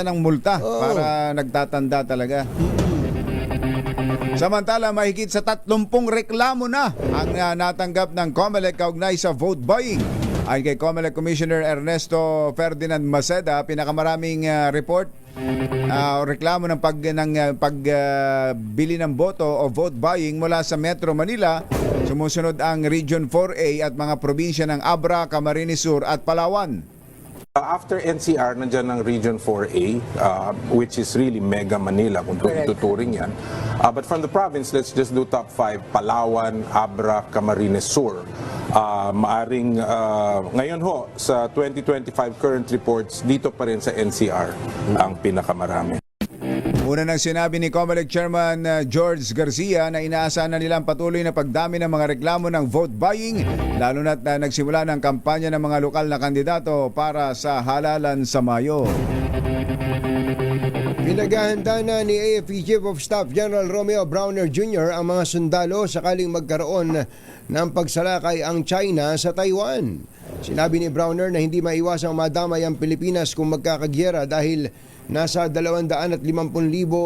Speaker 3: ang multa para nagtatanda talaga. Samantala, mahigit sa 30 reklamo na ang natanggap ng COMELEC kaugnay sa vote buying. Ayon kay COMELEC Commissioner Ernesto Ferdinand Maceda, pinakamaraming report o reklamo ng pagbili ng boto o vote buying mula sa Metro Manila. Sumusunod ang Region 4A at mga probinsya ng Abra, Camarines Sur at Palawan.
Speaker 10: After NCR, nandyan ang Region 4A, which is really Mega Manila, kung tuturing yan. But from the province, let's just do top 5, Palawan, Abra, Camarines Sur. Maaring ngayon ho, sa 2025 current reports, dito pa rin sa NCR ang pinakamarami.
Speaker 3: Una nang sinabi ni COMELEC Chairman George Garcia na inaasahan na nilang patuloy na pagdami ng mga reklamo ng vote buying, lalo na't nagsimula ng kampanya ng mga lokal na kandidato para sa halalan sa Mayo.
Speaker 4: Pinaghahanda na ni AFP Chief of Staff General Romeo Browner Jr. ang mga sundalo sakaling magkaroon ng pagsalakay ang China sa Taiwan. Sinabi ni Browner na hindi maiwasang madamay ang Pilipinas kung magkakagyera dahil nasa 250,000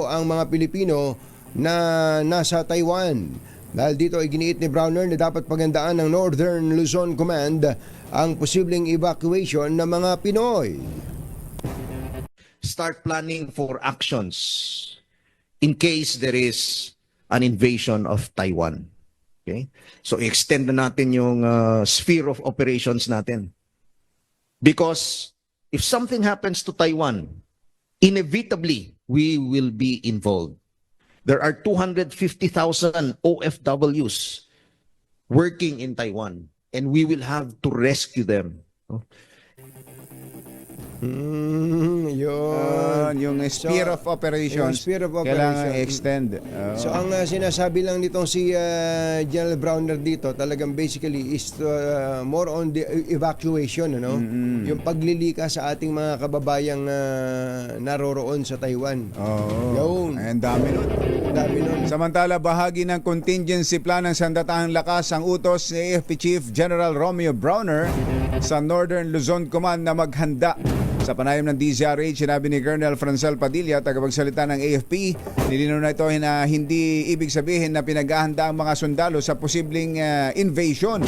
Speaker 4: ang mga Pilipino na nasa Taiwan. Dahil dito ay giniit ni Browner na dapat paghandaan ng Northern Luzon Command ang posibleng evacuation ng mga Pinoy.
Speaker 11: Start planning for actions in case there is an invasion of Taiwan. Okay? So extend na natin yung sphere of operations natin. Because if something happens to Taiwan, inevitably we will be involved. There are 250,000 OFWs working in Taiwan and we will have to rescue them.
Speaker 3: Yung sphere of operations,
Speaker 4: yung sphere of
Speaker 3: kailangan
Speaker 4: operation.
Speaker 3: extend.
Speaker 4: So ang sinasabi lang nitong si General Browner dito talagang basically is more on the evacuation, ano? Yung paglilika sa ating mga kababayang naroroon sa Taiwan. Yun.
Speaker 3: Ang dami nun.
Speaker 4: Dami nun.
Speaker 3: Samantala, bahagi ng contingency plan ng Sandatahang Lakas ang utos ni AFP Chief General Romeo Browner sa Northern Luzon Command na maghanda. Sa panayam ng DZRH, sinabi ni Colonel Francel Padilla, tagapagsalita ng AFP, nilinaw na ito na hindi ibig sabihin na pinaghahanda ang mga sundalo sa posibleng invasion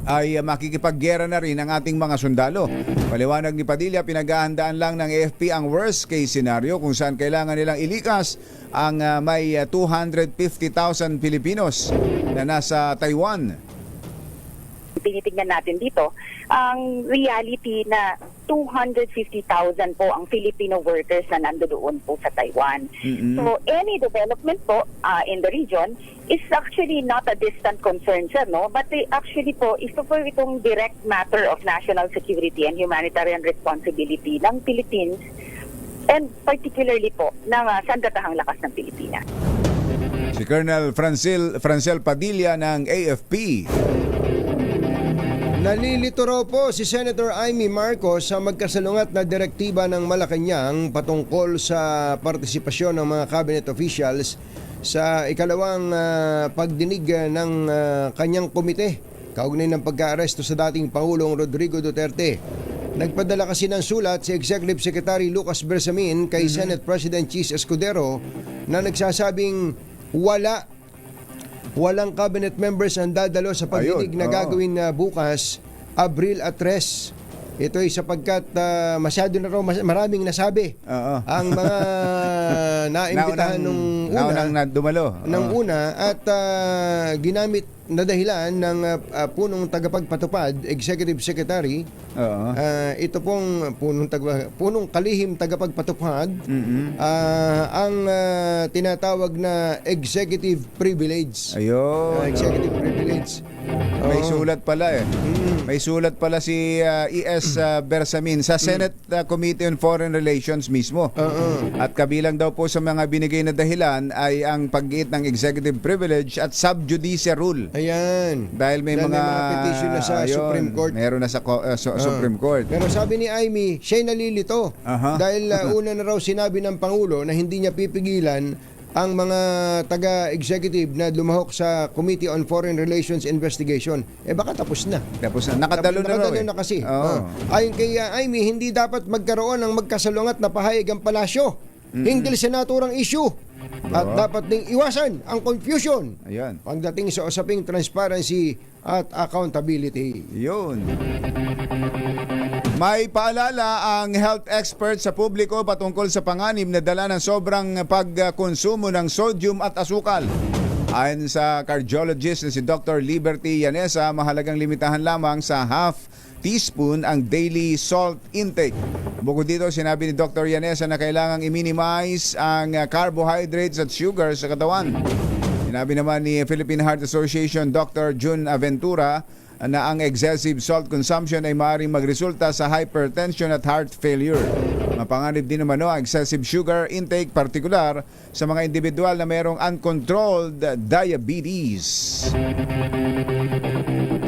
Speaker 3: ay makikipaggera na rin ang ating mga sundalo. Paliwanag ni Padilla, pinaghahandaan lang ng AFP ang worst case scenario kung saan kailangan nilang ilikas ang may 250,000 Pilipinos na nasa Taiwan.
Speaker 8: Tinitignan natin dito ang reality na 250,000 po ang Filipino workers na nandoon po sa Taiwan. So any development po in the region is actually not a distant concern, sir, no? But actually po, ito po itong direct matter of national security and humanitarian responsibility ng Philippines and particularly po ng Sandatahang Lakas ng Pilipinas.
Speaker 3: Si Colonel Francel Padilla ng AFP.
Speaker 4: Nalilito raw po si Senator Amy Marcos sa magkasalungat na direktiba ng Malacanang patungkol sa partisipasyon ng mga cabinet officials sa ikalawang pagdinig ng kanyang komite kaugnay ng pagka-aresto sa dating Pangulong Rodrigo Duterte. Nagpadala kasi ng sulat si Executive Secretary Lucas Bersamin kay Senate President Chis Escudero na nagsasabing walang cabinet members ang dadalo sa pagdinig na gagawin bukas, Abril 3. Ito ay sapagkat masyado na raw maraming nasabi ang mga naimbitahan nung una at ginamit na dahilan ng punong tagapagpatupad, Executive Secretary. Ito pong punong kalihim tagapagpatupad ang tinatawag na executive privilege. Executive privilege.
Speaker 3: May sulat pala May sulat pala si E.S. Bersamin sa Senate Committee on Foreign Relations mismo. At kabilang daw po sa mga binigay na dahilan ay ang pag-iit ng executive privilege at sub judice rule.
Speaker 4: Ayan.
Speaker 3: Dahil may mga
Speaker 4: petition na sa Supreme Court.
Speaker 3: Meron na sa Supreme Court.
Speaker 4: Pero sabi ni Amy, siya'y nalilito. Dahil una na raw sinabi ng Pangulo na hindi niya pipigilan ang mga taga-executive na lumahok sa Committee on Foreign Relations Investigation. Baka tapos na.
Speaker 3: Tapos na. Nakadalo
Speaker 4: na kasi. Ayon kay Amy, hindi dapat magkaroon ng magkasalungat na pahayag ang palasyo hinggil sa naturang issue. At dapat ding iwasan ang confusion pagdating sa usaping transparency at accountability.
Speaker 3: Yun. May paalala ang health expert sa publiko patungkol sa panganib na dala ng sobrang pagkonsumo ng sodium at asukal. Ayon sa cardiologist na si Dr. Liberty Yanesa, mahalagang limitahan lamang sa half teaspoon ang daily salt intake. Bukod dito, sinabi ni Dr. Yanesa na kailangang i-minimize ang carbohydrates at sugar sa katawan. Sinabi naman ni Philippine Heart Association Dr. June Aventura na ang excessive salt consumption ay maaaring magresulta sa hypertension at heart failure. Mapanganib din naman ang excessive sugar intake, partikular sa mga individual na mayroong uncontrolled diabetes.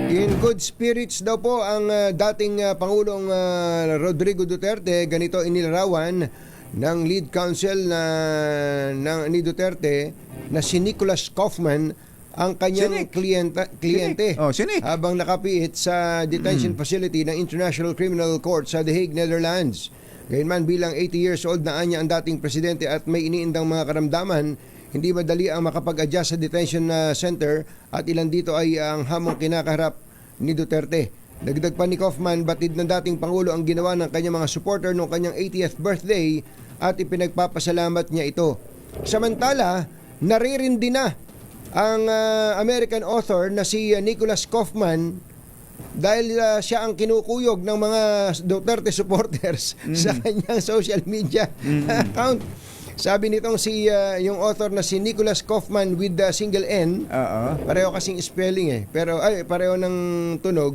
Speaker 4: In good spirits daw po ang dating Pangulong Rodrigo Duterte. Ganito inilarawan ng lead counsel ni Duterte na si Nicholas Kaufman ang kanyang kliyente habang nakapiit sa detention facility ng International Criminal Court sa The Hague, Netherlands. Gayunman, bilang 80 years old na anya ang dating presidente at may iniindang mga karamdaman, hindi madali ang makapag-adjust sa detention center at ilan dito ay ang hamong kinakaharap ni Duterte. Dagdag pa ni Kaufman, batid ng dating Pangulo ang ginawa ng kanyang mga supporter noong kanyang 80th birthday at ipinagpapasalamat niya ito. Samantala, naririndi na ang American author na si Nicholas Kaufman dahil siya ang kinukuyog ng mga Duterte supporters sa kanyang social media account. Sabi nitong yung author na si Nicholas Kaufman with the single N, pareho kasing spelling pero pareho ng tunog.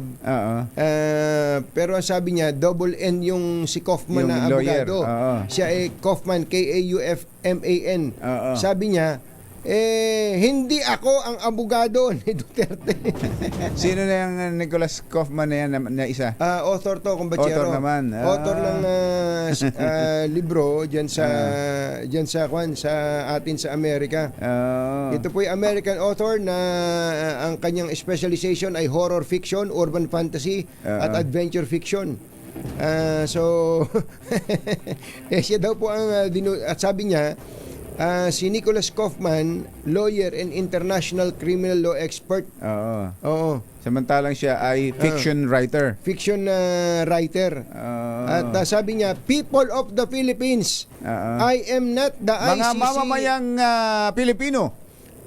Speaker 4: Pero ang sabi niya, double N yung si Kaufman na abogado. Siya ay Kaufman, Kaufman. Sabi niya, hindi ako ang abogado ni Duterte.
Speaker 3: Sino na yung Nicholas Kaufman na yan na isa?
Speaker 4: Author to, kumbachero.
Speaker 3: Author naman.
Speaker 4: Author ng libro dyan sa atin sa Amerika. Ito po yung American author na ang kanyang specialization ay horror fiction, urban fantasy at adventure fiction. Siya daw po ang at sabi niya, si Nicholas Kaufman, lawyer and international criminal law expert. Oo.
Speaker 3: Samantalang siya ay fiction writer.
Speaker 4: Fiction writer. At sabi niya, people of the Philippines, I am not the ICC.
Speaker 3: Mga mamamayang Pilipino.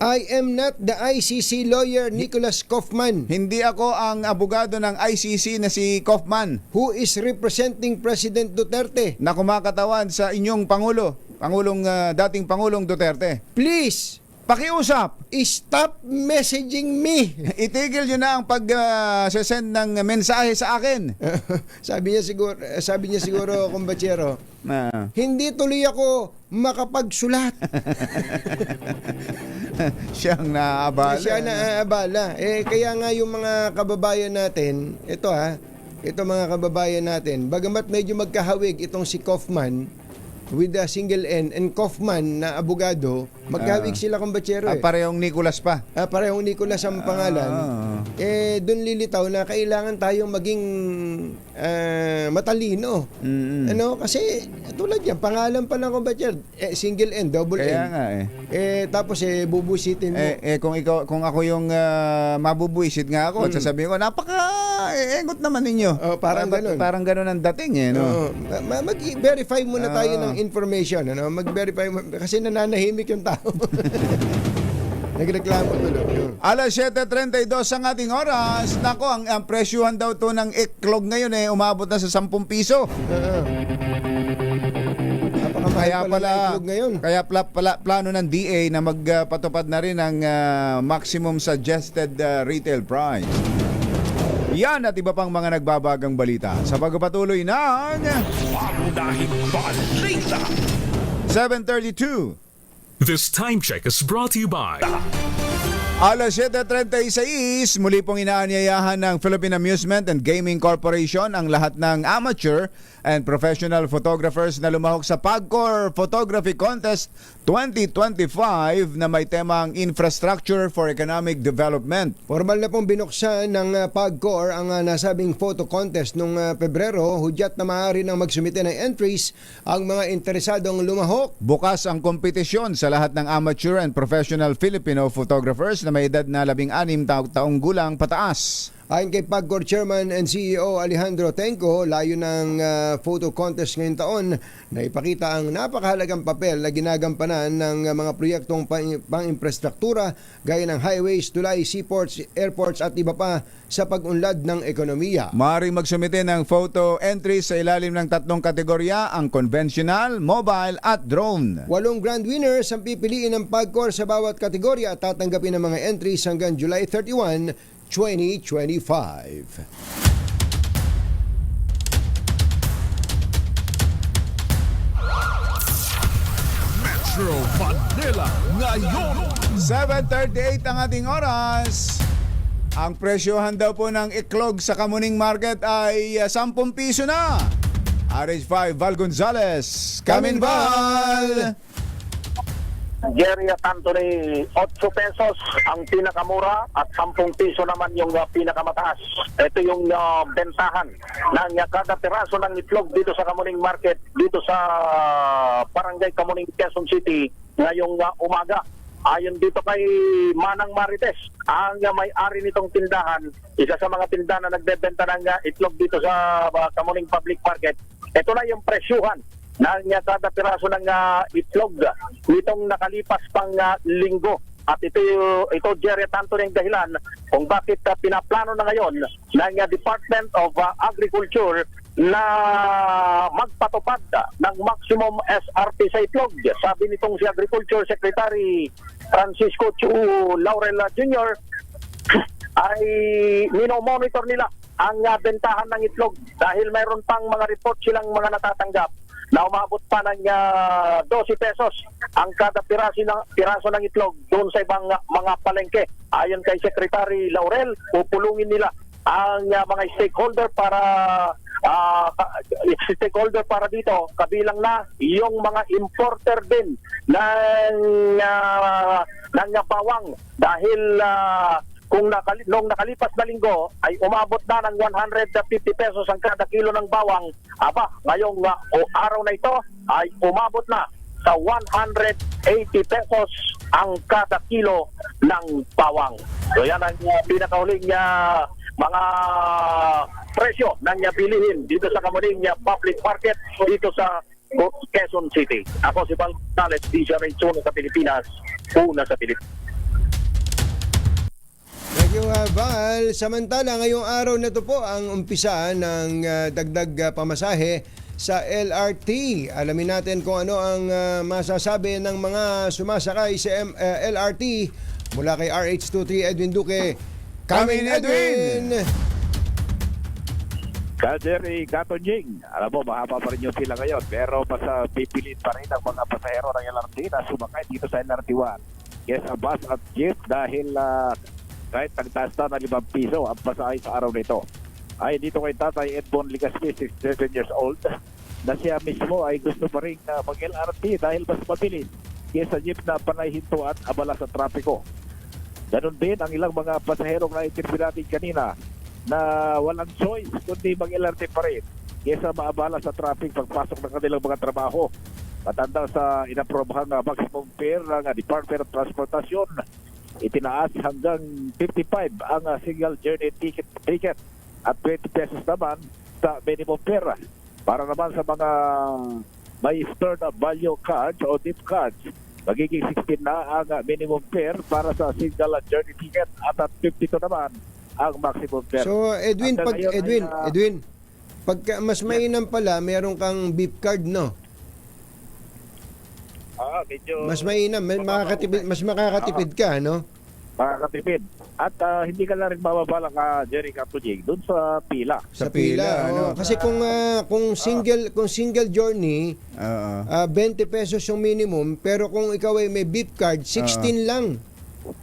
Speaker 4: I am not the ICC lawyer Nicholas Kaufman.
Speaker 3: Hindi ako ang abogado ng ICC na si Kaufman.
Speaker 4: Who is representing President Duterte.
Speaker 3: Na kumakatawan sa inyong dating Pangulong Duterte.
Speaker 4: Please,
Speaker 3: pakiusap.
Speaker 4: Stop messaging me.
Speaker 3: Itigil nyo na ang pag-send ng mensahe sa akin.
Speaker 4: Sabi niya siguro, kumbachero, hindi tuloy ako makapagsulat.
Speaker 3: Siyang naabala.
Speaker 4: Siya naabala. Kaya nga yung mga kababayan natin, ito mga kababayan natin, bagamat medyo magkahawig itong si Kaufman with a single N and Kaufman na abogado, magkahawig sila kumbachero.
Speaker 3: Parehong Nicholas pa.
Speaker 4: Parehong Nicholas ang pangalan. Doon lilitaw na kailangan tayong maging matalino. Kasi tulad yan, pangalan pa lang kumbachero, single N, double N.
Speaker 3: Kaya nga
Speaker 4: tapos bubusitin mo.
Speaker 3: Kung ako yung mabubuisit nga ako, sasabihin ko, napaka-engot naman ninyo.
Speaker 4: Parang ganun.
Speaker 3: Parang ganun ang dating
Speaker 4: Mag-verify muna tayo ng information, mag-verify kasi nananahimik yung tao. Nagreklamo tuloy.
Speaker 3: Alas 7:32 ang ating oras. Nako, ang presyuhan daw to ng iklog ngayon umabot na sa 10 piso. Kaya pala plano ng DA na magpatupad na rin ang maximum suggested retail price. Yan at iba pang mga nagbabagang balita sa pagpapatuloy ng
Speaker 1: Pangunahing Balita.
Speaker 3: 7:32.
Speaker 7: This time check is brought to you by
Speaker 3: Alas 7:36, muli pong inaanyayahan ng Philippine Amusement and Gaming Corporation ang lahat ng amateur and professional photographers na lumahok sa PAGCOR Photography Contest 2025 na may temang Infrastructure for Economic Development.
Speaker 4: Formal na pong binuksan ng PAGCOR ang nasabing photo contest noong Pebrero, hudyat na maaari nang magsumite ng entries ang mga interesadong lumahok.
Speaker 3: Bukas ang kompetisyon sa lahat ng amateur and professional Filipino photographers na may edad na 16 taong gulang pataas.
Speaker 4: Ayon kay PAGCOR Chairman and CEO Alejandro Tenco, layo ng photo contest ngayong taon na ipakita ang napakahalagang papel na ginagampanan ng mga proyektong pang-infrastruktura gaya ng highways, tulay, seaports, airports at iba pa sa pag-unlad ng ekonomiya.
Speaker 3: Maaaring magsumite ng photo entry sa ilalim ng 3 kategorya, ang conventional, mobile at drone.
Speaker 4: 8 grand winners ang pipiliin ng PAGCOR sa bawat kategorya at tatanggapin ng mga entries hanggang July 31, 2025.
Speaker 1: Metro Manila ngayon.
Speaker 3: 7:38 ang ating oras. Ang presyohan daw po ng iklog sa Kamuning Market ay 10 piso na. RH5 Val Gonzales, Kamin Val!
Speaker 12: Jerry at Anthony, 8 pesos ang pinakamura at 10 piso naman yung pinakamataas. Ito yung bentahan ng kada piraso ng itlog dito sa Kamuning Market, dito sa Barangay Kamuning, Quezon City ngayong umaga. Ayon dito kay Manang Marites, ang may-ari nitong tindahan, isa sa mga tindahan na nagbebenta ng itlog dito sa Kamuning Public Market. Ito na yung presyuhan ng kada piraso ng itlog nitong nakalipas pang linggo. At ito Jerry Tanto ng dahilan kung bakit pinaplano na ngayon ng Department of Agriculture na magpatupad ng maximum SRP sa itlog. Sabi nitong si Agriculture Secretary Francisco Chu Laurel Jr. ay minomonitor nila ang bentahan ng itlog dahil mayroon pang mga report silang mga natatanggap na umabot pa ng 12 pesos ang kada piraso ng itlog doon sa ibang mga palengke. Ayon kay Secretary Laurel, pupulungin nila ang mga stakeholder para dito, kabilang na yung mga importer din ng bawang dahil kung nung nakalipas na linggo ay umabot na ng 150 pesos ang kada kilo ng bawang, ngayong araw na ito ay umabot na sa 180 pesos ang kada kilo ng bawang. So yan ang pinakahuling mga presyo ng bilihin dito sa Kamuning Public Market dito sa Quezon City. Ako si Val Gonzales, DJ Ray sa Pilipinas, una sa Pilipinas.
Speaker 4: Thank you, Val. Samantala, ngayong araw na ito po ang umpisa ng dagdag pamasahe sa LRT. Alamin natin kung ano ang masasabi ng mga sumasakay sa LRT mula kay RH23 Edwin Duque. Kamin Edwin!
Speaker 13: Jerry, Gato Jing, alam mo, mahaba pa rin yung pila ngayon, pero basta pipiliin pa rin ang mga pasahero ng LRT na sumakay dito sa LRT1. Yes, ang bus at jeep dahil kahit nagtaas na ng 5 piso ang pasahe sa araw na ito. Ay dito kay Tatay Edmond Ligaspi, 67 years old, na siya mismo ay gusto pa rin mag-LRT dahil mas mabilis kaysa jeep na panay hinto at abala sa trapiko. Ganon din ang ilang mga pasaherong na interview natin kanina na walang choice kundi mag-LRT pa rin kaysa maabala sa traffic pagpasok ng kanilang mga trabaho. Matanda sa inaprobahang maximum fare ng Department of Transportation, itinaas hanggang 55 ang single journey ticket at 20 pesos naman sa minimum fare. Para naman sa mga may stored value cards o dip cards, magiging 16 na ang minimum fare para sa single journey ticket at 52 naman ang maximum fare.
Speaker 4: So Edwin, Edwin, pagka mas mainam pala, meron kang beep card, no?
Speaker 13: Medyo
Speaker 4: mas mainam, mas makakatipid ka, no?
Speaker 13: Makakatipid. At hindi ka na rin mababala ka, Jerry Capujig, doon sa pila.
Speaker 4: Sa pila, no? Kasi kung single journey, 20 pesos yung minimum, pero kung ikaw ay may beep card, 16 lang.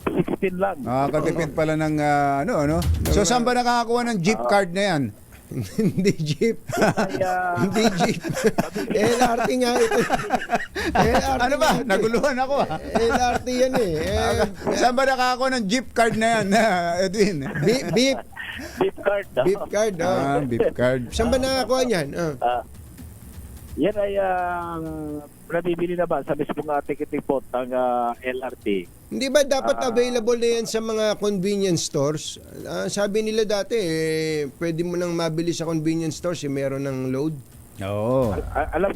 Speaker 13: 16 lang.
Speaker 3: Katipid pala ng So saan ba nakakakuha ng jeep card na yan?
Speaker 4: Hindi jeep. Hindi jeep. LRT nga ito. LRT
Speaker 3: ano ba? Naguluhan ako
Speaker 4: LRT yan eh.
Speaker 3: Saan ba nakakakuha ng jeep card na yan, Edwin?
Speaker 4: Beep
Speaker 13: card.
Speaker 4: Beep card.
Speaker 3: Beep card.
Speaker 4: Saan ba nakakuha niyan?
Speaker 13: yan ay nabibili naman sa mismong ticketing pot ng LRT.
Speaker 4: Hindi ba dapat available na yan sa mga convenience stores? Sabi nila dati, pwede mo nang mabili sa convenience stores, meron ng load.
Speaker 3: Oo.
Speaker 13: Alam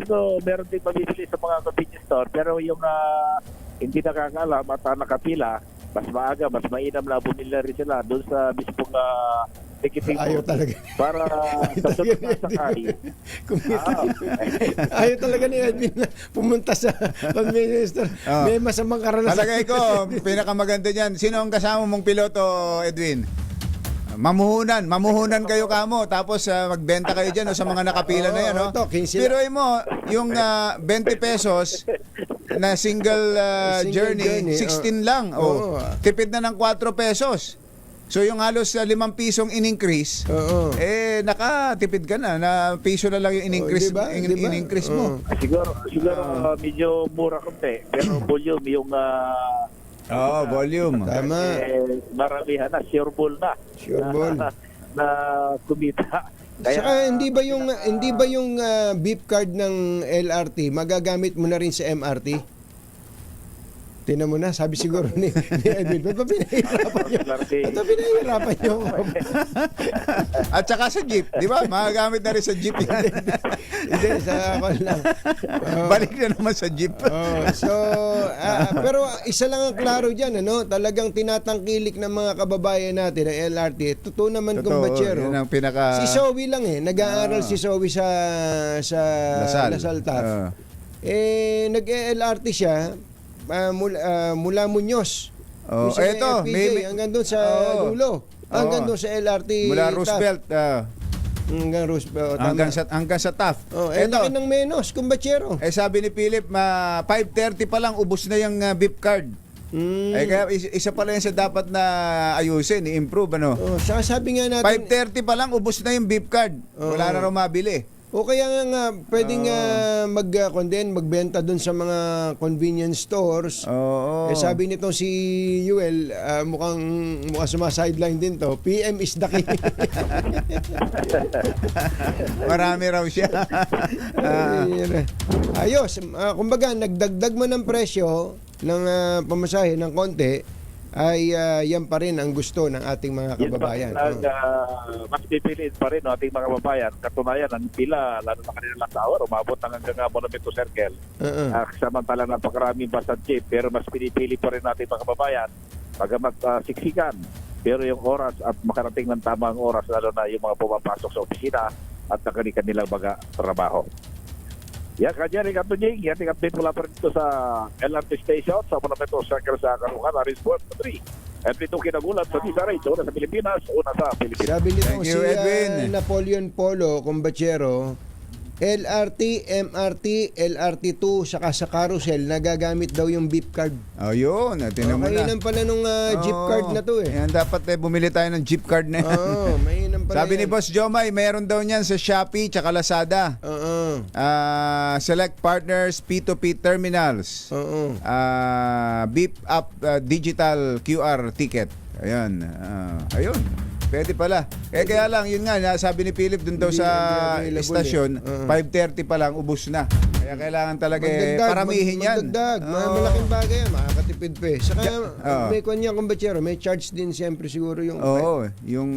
Speaker 13: ko meron din mabibili sa mga convenience store, pero yung hindi nakakalam at nakapila, mas maaga, mas mainam na bumili rin sila doon sa mismong ticketing
Speaker 4: Ayaw
Speaker 13: pot
Speaker 4: talaga.
Speaker 13: para sa sunod na sakay.
Speaker 4: Ayaw talaga ni Edwin na pumunta sa convenience store. May masamang karanasan.
Speaker 3: Palagay ko, pinakamaganda niyan. Sino ang kasama mong piloto, Edwin? Mamuhunan kayo kamo, tapos magbenta kayo dyan sa mga nakapila na yan. Pero mo, yung 20 pesos na single journey, 16 lang. Tipid na ng 4 pesos. So yung halos 5 pisong in-increase, nakatipid ka na piso na lang yung in-increase, in-increase mo.
Speaker 13: Siguro medyo mura konti, pero volume yung
Speaker 3: volume.
Speaker 4: Tama.
Speaker 13: Maramihan na, sure ball na.
Speaker 4: Sure ball.
Speaker 13: Na kumita.
Speaker 4: Saka hindi ba yung beep card ng LRT magagamit mo na rin sa MRT? Tinan mo na, sabi siguro ni Edwin, ba't pinahirapan niyo?
Speaker 3: At saka sa jeep, di ba? Magagamit na rin sa jeep yan.
Speaker 4: Hindi, sa ako lang.
Speaker 3: Balik na naman sa jeep.
Speaker 4: Pero isa lang ang klaro dyan, talagang tinatangkilik ng mga kababayan natin ng LRT. Totoo naman, kumbachero.
Speaker 3: Yun ang pinaka...
Speaker 4: Si Zoe lang nag-aaral si Zoe sa Lasal TAF. Nag-LRT siya, mula Muñoz.
Speaker 3: Eto,
Speaker 4: hanggang doon sa dulo. Hanggang doon sa LRT.
Speaker 3: Mula Roosevelt.
Speaker 4: Hanggang Roosevelt.
Speaker 3: Hanggang sa TAF.
Speaker 4: Laki ng menos, kumbachero.
Speaker 3: Sabi ni Philip, 5:30 pa lang ubos na yung beep card. Kaya isa pala yan sa dapat na ayusin, i-improve,
Speaker 4: Sabi nga natin,
Speaker 3: 5:30 pa lang ubos na yung beep card. Wala na raw mabili.
Speaker 4: O kaya nga pwedeng magbenta doon sa mga convenience stores. Sabi nito si Yuel, mukhang sumasideline din to. PM is the king.
Speaker 3: Marami raw siya.
Speaker 4: Ayos. Kumbaga, nagdagdag mo ng presyo ng pamasahe ng konti, ay yan pa rin ang gusto ng ating mga kababayan.
Speaker 13: Mas pipiliin pa rin ng ating mga kababayan. Katunayan, ang pila, lalo na kanina last hour, umabot hanggang Monumento Circle. Samantala napakaraming bus at jeep, pero mas pinipili pa rin natin mga kababayan pag magsiksikan. Pero yung oras at makarating ng tamang oras, lalo na yung mga pumapasok sa opisina at kanilang mga trabaho. Yan, Jerry Catunying, ating update mula pa rin dito sa LRT Station sa Monumento Circle sa Karungan, Arisburg 3. Every 2 kinagulat sa Visa Rate, una sa Pilipinas, una sa Pilipinas.
Speaker 4: Sabi nito si Napoleon Polo, kumbachero, LRT, MRT, LRT2, saka sa carousel, nagagamit daw yung beep card.
Speaker 3: Yun. Tinan mo na.
Speaker 4: Mainam pala nung jeep card na to
Speaker 3: Yan, dapat bumili tayo ng jeep card na yan.
Speaker 4: Mainam pala.
Speaker 3: Sabi ni Boss Jomay, meron daw niyan sa Shopee tsaka Lazada. Select partners, P2P terminals. Beep up digital QR ticket. Ayun. Pwede pala. Kaya lang, yun nga, sabi ni Philip dun daw sa istasyon, 5:30 pa lang, ubos na. Kaya kailangan talaga paramihin yan.
Speaker 4: Malaking bagay yan, makakatipid pa Saka may kanya kumbachero, may charge din siyempre siguro yung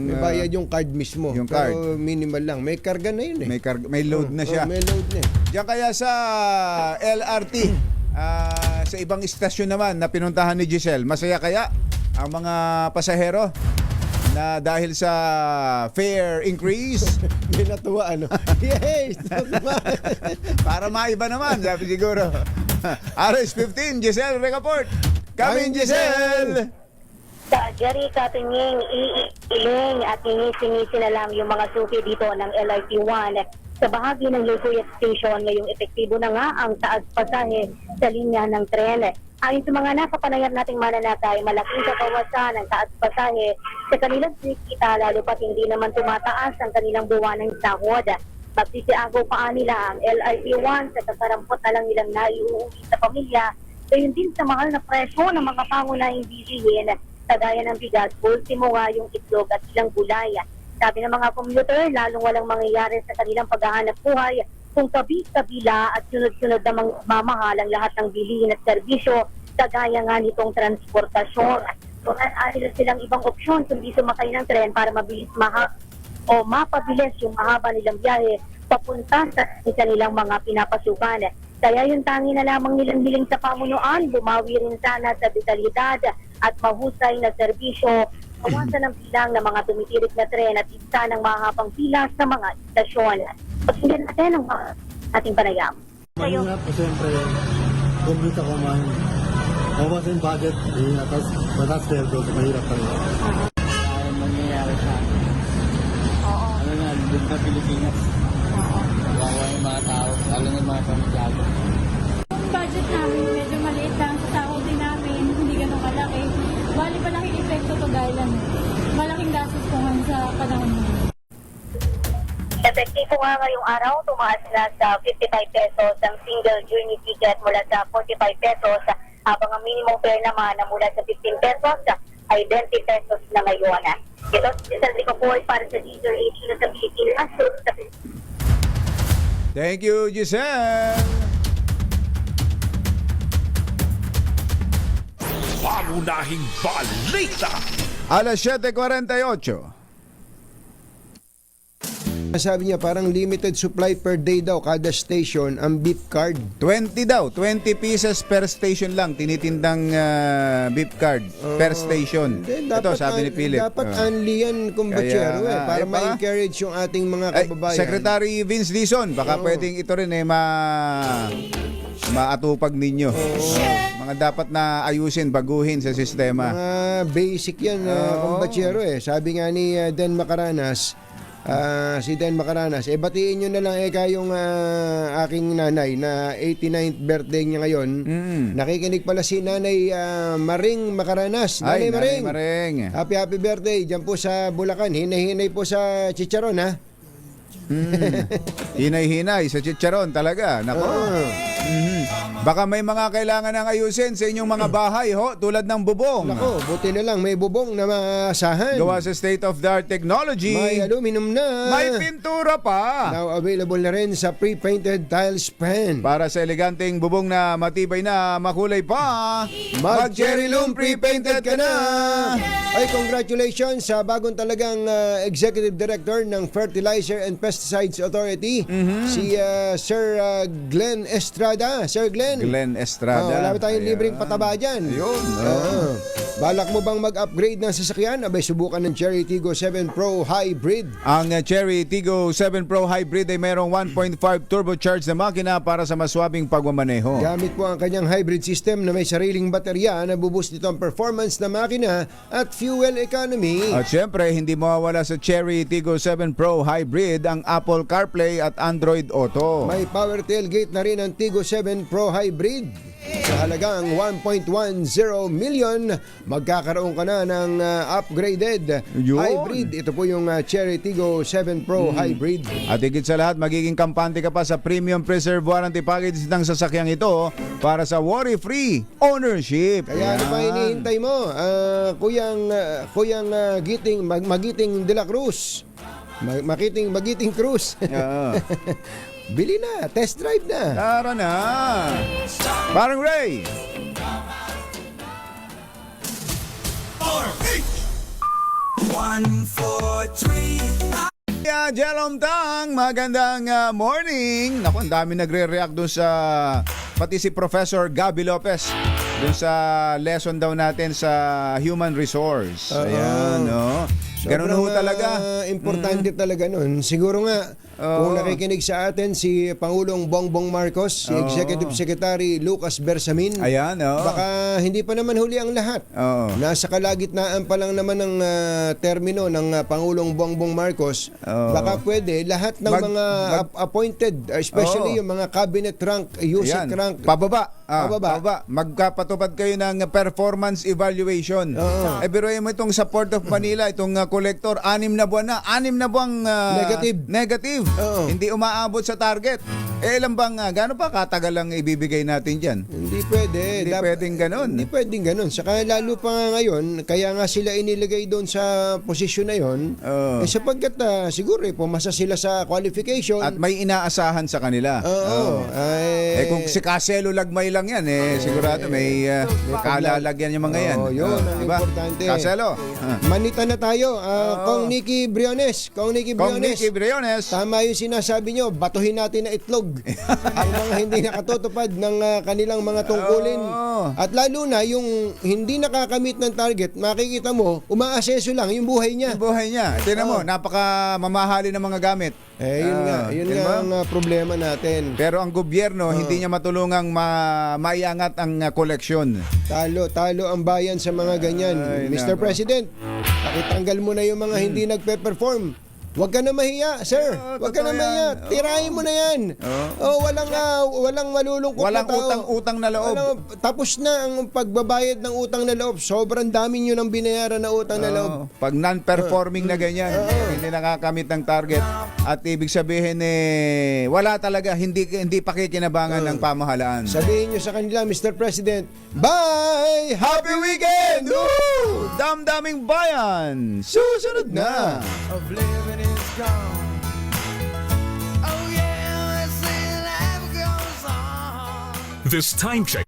Speaker 4: may bayad yung card mismo.
Speaker 3: Yung card.
Speaker 4: Pero minimal lang. May karga na yun
Speaker 3: May load na siya.
Speaker 4: May load na
Speaker 3: Diyan kaya sa LRT, sa ibang istasyon naman na pinuntahan ni Giselle, masaya kaya ang mga pasahero na dahil sa fare increase?
Speaker 4: May natuwa, Yes!
Speaker 3: Para maiba naman, sabi siguro. RS15, Giselle Recaport. Coming, Giselle!
Speaker 8: Jerry Catunying, iiling at ingisi-ngisi na lang yung mga suki dito ng LRT1 sa bahagi ng Luzuyat Station ngayong epektibo na nga ang taas pasahe sa linya ng tren. Ayon sa mga nakapanayam nating mananakay, malaking kabawasan ng taas pasahe sa kanilang kita, lalo pat hindi naman tumataas ang kanilang buwanang sahod. Magsisiagaw pa nila ang LRT1 sa kasarampot na lang nilang naiuwi sa pamilya, gayon din sa mahal na presyo ng mga pangunahing bilihin, kagaya ng bigas, ultimo nga yung itlog at ilang gulay. Sabi ng mga commuter, lalong walang mangyayari sa kanilang paghahanap buhay kung tabi-tabila at sunod-sunod na mamahal ang lahat ng bilihin at serbisyo, kagaya nga nitong transportasyon. So, silang ibang opsyon kundi sumakay ng tren para mabilis mapabilis yung mahaba nilang biyahe papunta sa kanilang mga pinapasukan. Kaya yung tangi na lamang nilang hiling sa pamunuan, bumawi rin sana sa detalidad at mahusay na serbisyo, kawasan ng bilang ng mga tumitirik na tren at isa ng mahabang pila sa mga istasyon. Pakinggan natin ang ating panayam.
Speaker 14: Mahirap po siyempre, kumita ko man. Mawas yung budget, tapos batas terdo, mahirap talaga. Ay, mangyayari sa akin. Oo. Ano nga, doon sa Pilipinas. Oo. Kawawa yung mga tao, lalo yung mga pamilyado.
Speaker 6: Yung budget namin medyo maliit lang sa sahod din namin, hindi ganun kalaki. Bali malaking epekto to dahil malaking gastos po nga sa panahon mo.
Speaker 8: Epektibo nga ngayong araw, tumaas na sa 55 pesos ang single journey ticket mula sa 45 pesos, habang ang minimum fare naman na mula sa 15 pesos ay 20 pesos na ngayon. Ito, isang report para sa DZRH na sa Pilipinas.
Speaker 3: Thank you, Giselle.
Speaker 1: Pangunahing balita.
Speaker 3: Alas 7:48.
Speaker 4: Sabi niya parang limited supply per day daw kada station ang beep card.
Speaker 3: 20 daw, 20 pieces per station lang tinitindang beep card per station. Ito sabi ni Philip.
Speaker 4: Dapat unli yan, kumbachero, para ma-encourage yung ating mga kababayan.
Speaker 3: Secretary Vince Dizon, baka pwedeng ito rin maatupag ninyo. Mga dapat na ayusin, baguhin sa sistema.
Speaker 4: Basic yan, kumbachero. Sabi nga ni Den Macaranas, si Den Macaranas, batiin nyo na lang yung aking nanay na 89th birthday niya ngayon. Nakikinig pala si Nanay Maring Macaranas. Nanay Maring. Happy birthday dyan po sa Bulacan. Hinay-hinay po sa chicharon, ha?
Speaker 3: Hinay-hinay sa chicharon talaga. Nako. Baka may mga kailangan ng ayusin sa inyong mga bahay, tulad ng bubong.
Speaker 4: Nako, buti na lang may bubong na maasahan.
Speaker 3: Gawa sa state-of-the-art technology.
Speaker 4: May aluminum na.
Speaker 3: May pintura pa.
Speaker 4: Now available na rin sa pre-painted tiles pan.
Speaker 3: Para sa eleganteng bubong na matibay na makulay pa,
Speaker 4: mag-Cherry Loom pre-painted ka na. Ay, congratulations sa bagong talagang Executive Director ng Fertilizer and Pesticides Authority, si Sir Glenn Estrada. Sir Glenn Estrada. Wala ba tayong libreng pataba dyan?
Speaker 3: Ayun.
Speaker 4: Balak mo bang mag-upgrade ng sasakyan? Abay, subukan ng Cherry Tiggo 7 Pro Hybrid.
Speaker 3: Ang Cherry Tiggo 7 Pro Hybrid ay mayroong 1.5 turbocharged na makina para sa maswabing pagmamaneho.
Speaker 4: Gamit po ang kanyang hybrid system na may sariling baterya na buboost nito ang performance na makina at fuel economy.
Speaker 3: At syempre, hindi mawawala sa Cherry Tiggo 7 Pro Hybrid ang Apple CarPlay at Android Auto.
Speaker 4: May power tailgate na rin ang Tiggo 7 Pro Hybrid. Sa halagang 1.10 million, magkakaroon ka na ng upgraded hybrid. Ito po yung Cherry Tiggo 7 Pro Hybrid.
Speaker 3: At higit sa lahat, magiging kampante ka pa sa premium preserve warranty package ng sasakyang ito para sa worry-free ownership.
Speaker 4: Kaya ano pa hinihintay mo? Kuyang Magiting de la Cruz. Magiting Cruz. Bili na, test drive na.
Speaker 3: Tara na. Parang Ray. Jerome Tang, magandang morning. Naku, ang dami nagre-react doon sa pati si Professor Gabby Lopez doon sa lesson daw natin sa human resource. Ayan, no? Ganun ho talaga.
Speaker 4: Importante talaga nun. Siguro nga, kung nakikinig sa atin si Pangulong Bongbong Marcos, si Executive Secretary Lucas Bersamin,
Speaker 3: ayan,
Speaker 4: baka hindi pa naman huli ang lahat. Nasa kalagitnaan pa lang naman ng termino ng Pangulong Bongbong Marcos. Baka pwede lahat ng mga appointed, especially yung mga cabinet rank, USIC rank,
Speaker 3: pababa. Magkapatupad kayo ng performance evaluation. Biruin mo itong sa Port of Manila, itong collector, 6 na buwan na. 6 na buwang negative. Hindi umaabot sa target. Ilan bang, gaano pa katagal lang ibibigay natin dyan?
Speaker 4: Hindi pwede.
Speaker 3: Hindi pwedeng ganun.
Speaker 4: Hindi pwedeng ganun. Saka lalo pa nga ngayon, kaya nga sila inilagay doon sa posisyon na yon. Sapagkat siguro pumasa sila sa qualification.
Speaker 3: At may inaasahan sa kanila. Kung si Caselo Lagmay lang yan, sigurado may kalalagyan yung mga yan.
Speaker 4: Yun ang
Speaker 3: diba?
Speaker 4: importante.
Speaker 3: Caselo.
Speaker 4: Manita na tayo. Kong Nicky Briones.
Speaker 3: Kong Nicky Briones.
Speaker 4: Tama yung sinasabi nyo, batuhin natin na itlog. Ang mga hindi nakatutupad ng kanilang mga tungkulin. At lalo na yung hindi nakakamit ng target, makikita mo, umaaseso lang yung buhay niya.
Speaker 3: Yung buhay niya. Tingnan mo, napaka mamahali ng mga gamit.
Speaker 4: Yun nga ang problema natin.
Speaker 3: Pero ang gobyerno, hindi niya matulungang maiangat ang koleksyon.
Speaker 4: Talo ang bayan sa mga ganyan. Mr. President, pakitanggal mo na yung mga hindi nagpe-perform. Huwag ka na mahiya, sir. Huwag ka na mahiya. Tirahin mo na yan. Walang malulungkot
Speaker 3: walang
Speaker 4: na tao.
Speaker 3: utang na loob.
Speaker 4: Tapos na ang pagbabayad ng utang na loob. Sobrang dami nyo ng binayaran na utang na loob.
Speaker 3: Pag non-performing na ganyan, hindi nakakamit ng target. At ibig sabihin, wala talaga, hindi pakikinabangan ng pamahalaan.
Speaker 4: Sabihin nyo sa kanila, Mr. President, bye! Happy weekend! Woo!
Speaker 3: Damdaming bayan! Susunod na!
Speaker 7: This time check.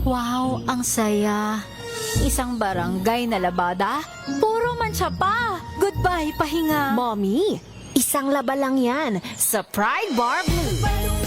Speaker 15: Wow, ang saya. Isang barangay na labada, puro mancha pa. Goodbye, pahinga.
Speaker 16: Mommy, isang laba lang yan sa Pride Bar Blue.